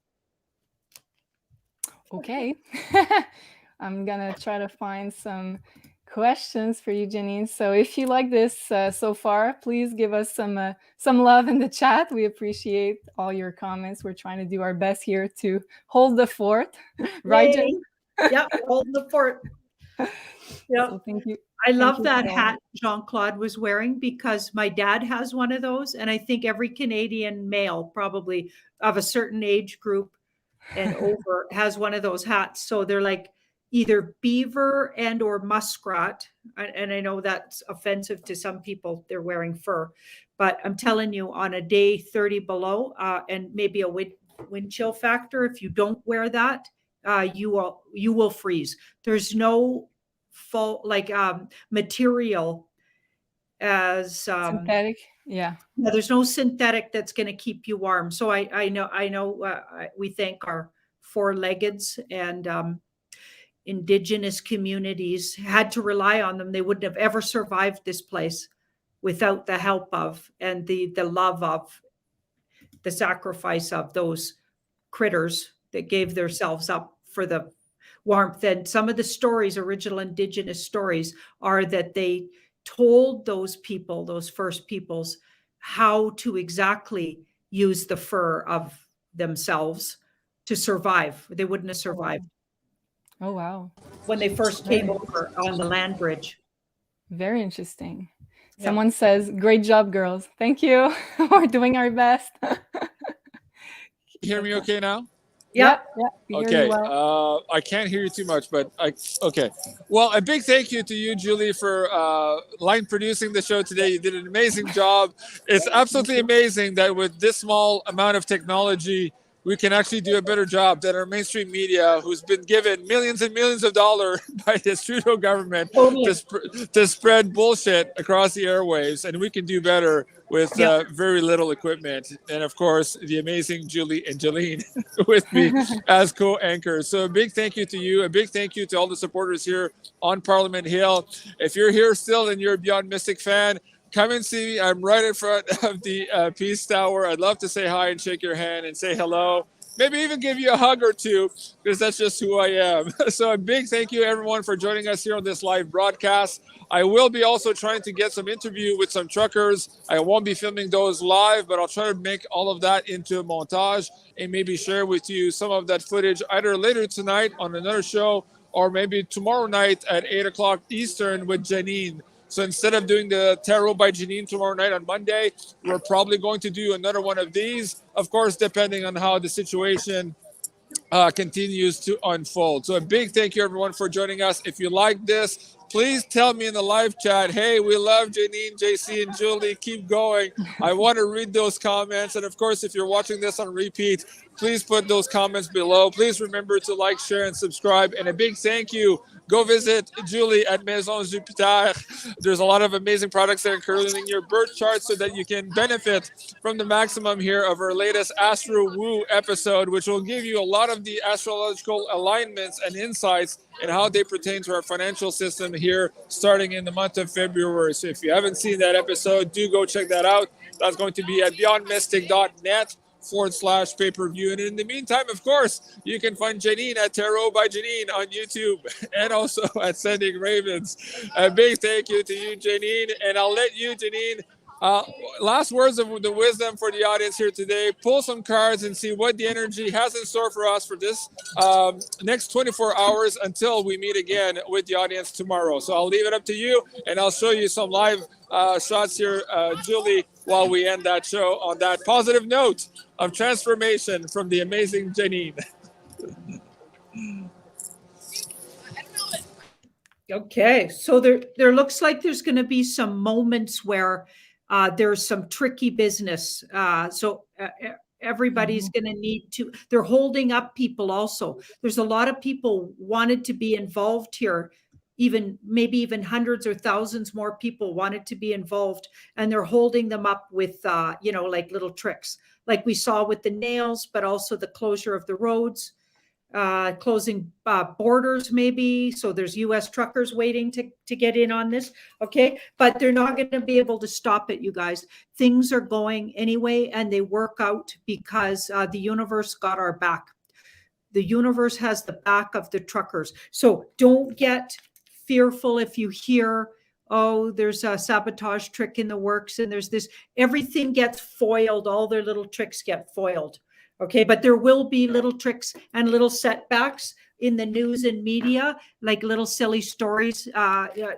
Okay. I'm gonna try to find some questions for you, Janine. So if you like this so far, please give us some love in the chat. We appreciate all your comments. We're trying to do our best here to hold the fort, right, Janine? Yeah, hold the fort. Yeah, so thank you. I love that hat JeanClaude was wearing, because my dad has one of those, and I think every Canadian male, probably of a certain age group and over, has one of those hats. So they're like either beaver and or muskrat. And I know that's offensive to some people, they're wearing fur, but I'm telling you, on a day 30 below and maybe a wind chill factor, if you don't wear that, you will freeze. There's no full material as synthetic. Yeah, there's no synthetic that's going to keep you warm. So I know we thank our four-leggeds and Indigenous communities had to rely on them. They wouldn't have ever survived this place without the help of and the love of, the sacrifice of those critters that gave themselves up for the warmth. And some of the stories, original Indigenous stories, are that they told those people, those first peoples, how to exactly use the fur of themselves to survive. They wouldn't have survived. Oh, wow. When they first came over on the land bridge. Very interesting. Yeah. Someone says, great job, girls. Thank you. We're doing our best. You hear me okay now? Yeah. Okay. Well. I can't hear you too much, but okay. Well, a big thank you to you, Julie, for line producing the show today. You did an amazing job. It's absolutely amazing that with this small amount of technology, we can actually do a better job than our mainstream media, who's been given millions and millions of dollars by the Trudeau government to spread bullshit across the airwaves. And we can do better with very little equipment. And of course, the amazing Julie and Janine with me as co-anchors. So a big thank you to you. A big thank you to all the supporters here on Parliament Hill. If you're here still and you're a Beyond Mystic fan, come and see me. I'm right in front of the Peace Tower. I'd love to say hi and shake your hand and say hello. Maybe even give you a hug or two, because that's just who I am. So a big thank you, everyone, for joining us here on this live broadcast. I will be also trying to get some interview with some truckers. I won't be filming those live, but I'll try to make all of that into a montage and maybe share with you some of that footage either later tonight on another show or maybe tomorrow night at 8 o'clock Eastern with Janine. So instead of doing the Tarot by Janine tomorrow night on Monday, we're probably going to do another one of these, of course, depending on how the situation continues to unfold. So a big thank you, everyone, for joining us. If you like this, please tell me in the live chat, hey, we love Janine, JC, and Julie. Keep going. I want to read those comments. And of course, if you're watching this on repeat, please put those comments below. Please remember to like, share, and subscribe. And a big thank you. Go visit Julie at Maison Jupiter. There's a lot of amazing products that are curling your birth chart so that you can benefit from the maximum here of our latest Astro Woo episode, which will give you a lot of the astrological alignments and insights and how they pertain to our financial system here starting in the month of February. So if you haven't seen that episode, do go check that out. That's going to be at beyondmystic.net/pay-per-view. And in the meantime, of course, you can find Janine at Tarot by Janine on YouTube and also at Sending Ravens. A big thank you to you, Janine. And I'll let you, Janine, last words of the wisdom for the audience here today. Pull some cards and see what the energy has in store for us for this next 24 hours until we meet again with the audience tomorrow. So I'll leave it up to you, and I'll show you some live shots here, Julie, while we end that show on that positive note of transformation from the amazing Janine. Okay, so there looks like there's going to be some moments where there's some tricky business. Everybody's going to need to, they're holding up people also. There's a lot of people wanted to be involved here, maybe even hundreds or thousands more people wanted to be involved, and they're holding them up with, like little tricks, like we saw with the nails, but also the closure of the roads, closing borders maybe. So there's US truckers waiting to get in on this. Okay. But they're not going to be able to stop it, you guys. Things are going anyway, and they work out because the universe got our back. The universe has the back of the truckers. So don't get fearful if you hear, oh, there's a sabotage trick in the works and there's this, everything gets foiled. All their little tricks get foiled. Okay, but there will be little tricks and little setbacks in the news and media, like little silly stories,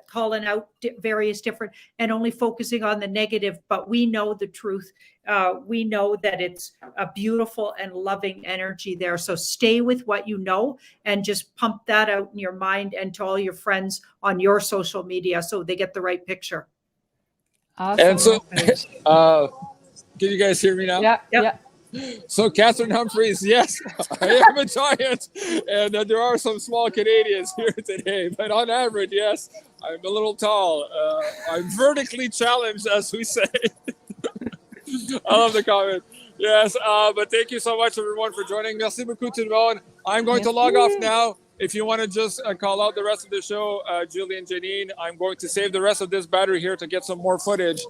calling out various different and only focusing on the negative. But we know the truth. We know that it's a beautiful and loving energy there. So stay with what you know and just pump that out in your mind and to all your friends on your social media so they get the right picture. Awesome. And so, can you guys hear me now? Yeah. So Catherine Humphreys, yes, I am a giant, and there are some small Canadians here today, but on average, yes, I'm a little tall. I'm vertically challenged, as we say. I love the comment. Yes, but thank you so much, everyone, for joining. Merci beaucoup, tout le monde. I'm going to log off now. If you want to just call out the rest of the show, Julie and Janine, I'm going to save the rest of this battery here to get some more footage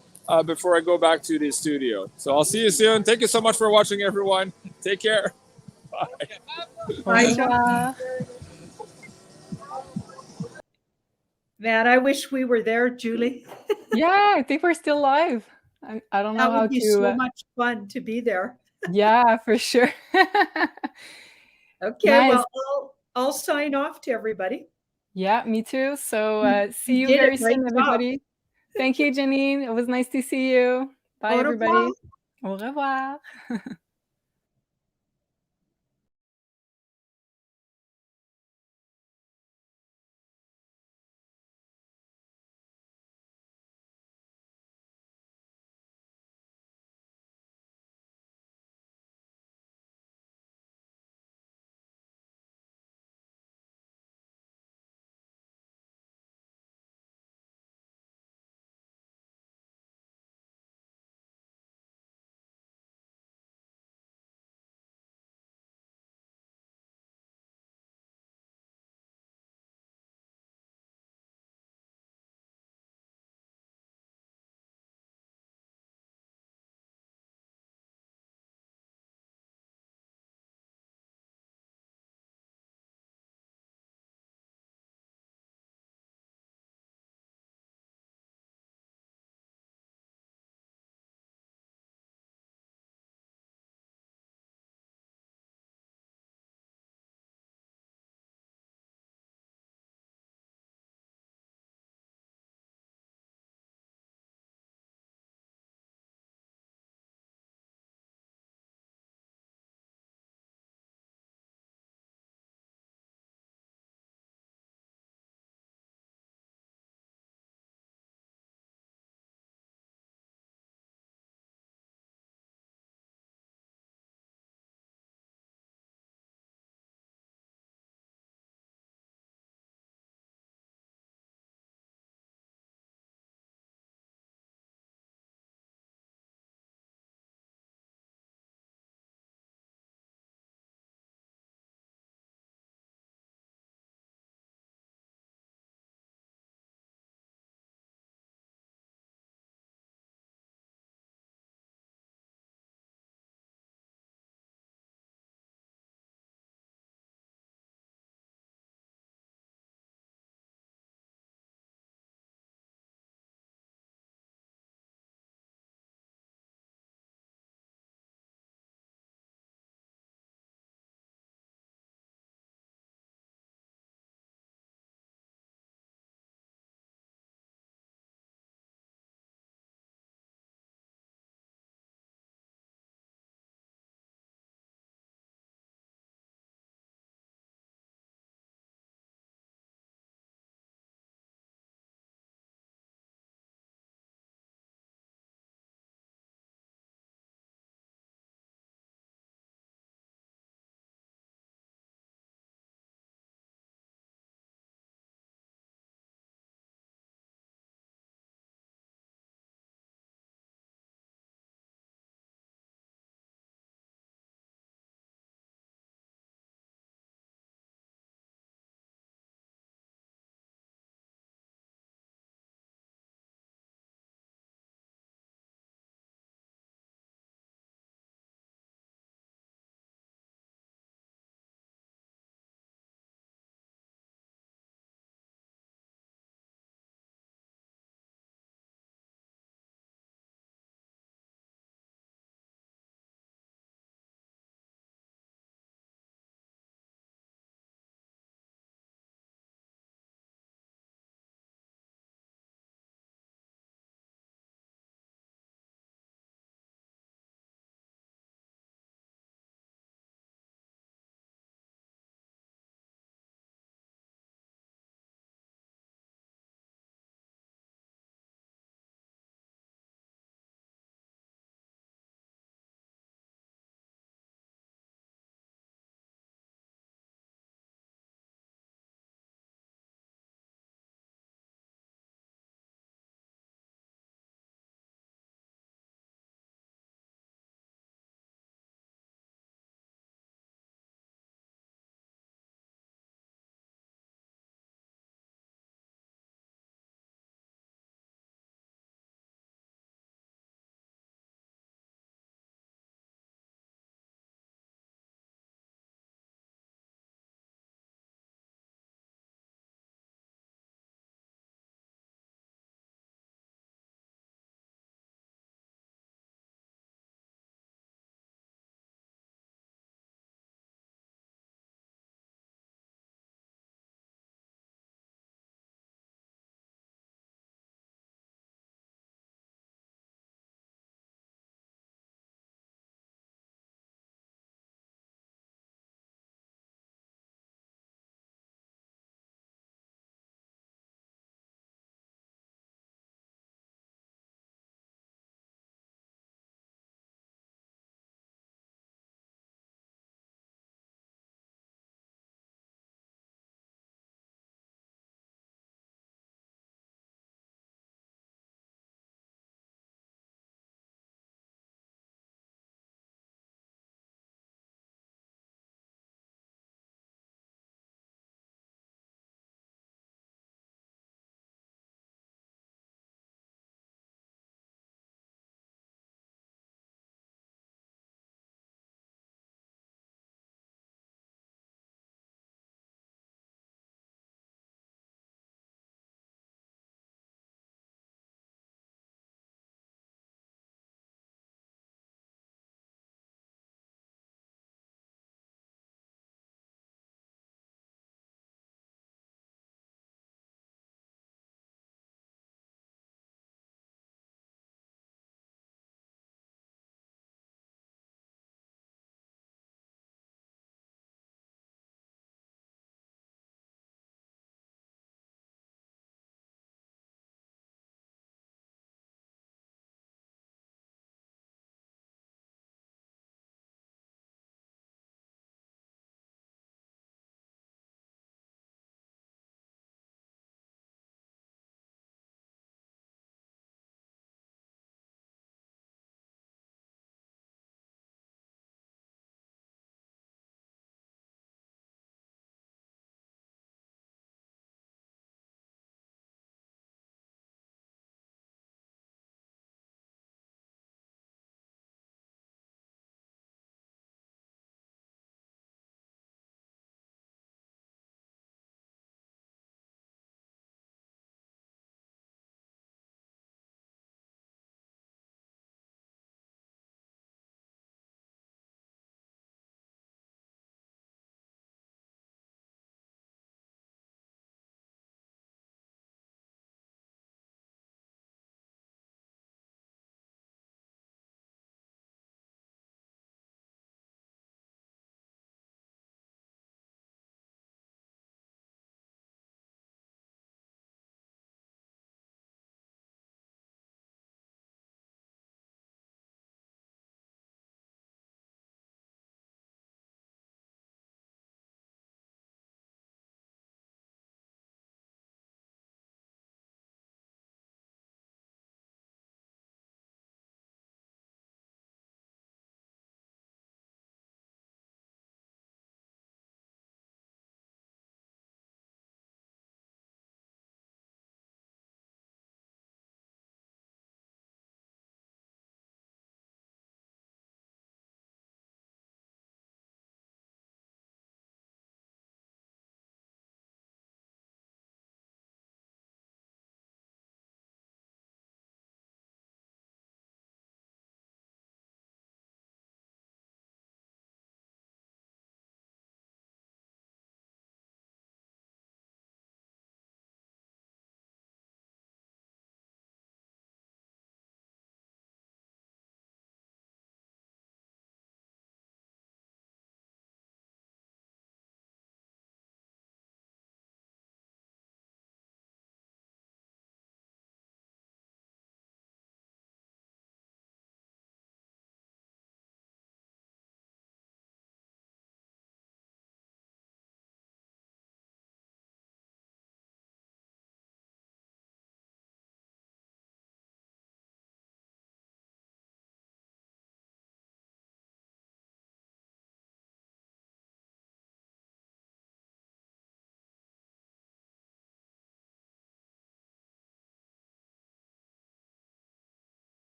before I go back to the studio. So I'll see you soon. Thank you so much for watching, everyone. Take care. Bye. Bye. Man, I wish we were there, Julie. Yeah, I think we're still live. I don't know how to. That would be so much fun to be there. Yeah, for sure. Okay, nice. Well, I'll sign off to everybody. Yeah, me too. So see you very soon, everybody. Thank you, Janine. It was nice to see you. Bye, everybody. Au revoir.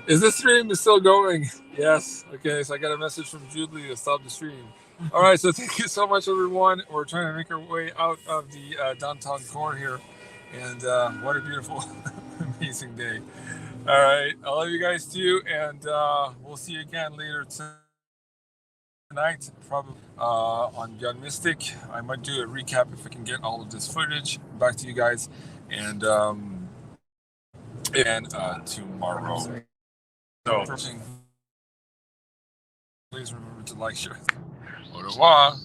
Is this stream still going? Yes. Okay, so I got a message from Julie to stop the stream. All right, so thank you so much, everyone. We're trying to make our way out of the downtown core here. And what a beautiful, amazing day. All right, I love you guys too. And we'll see you again later tonight, probably on BeyondMystic. I might do a recap if I can get all of this footage back to you guys. And tomorrow. So, please remember to like, share. Au revoir.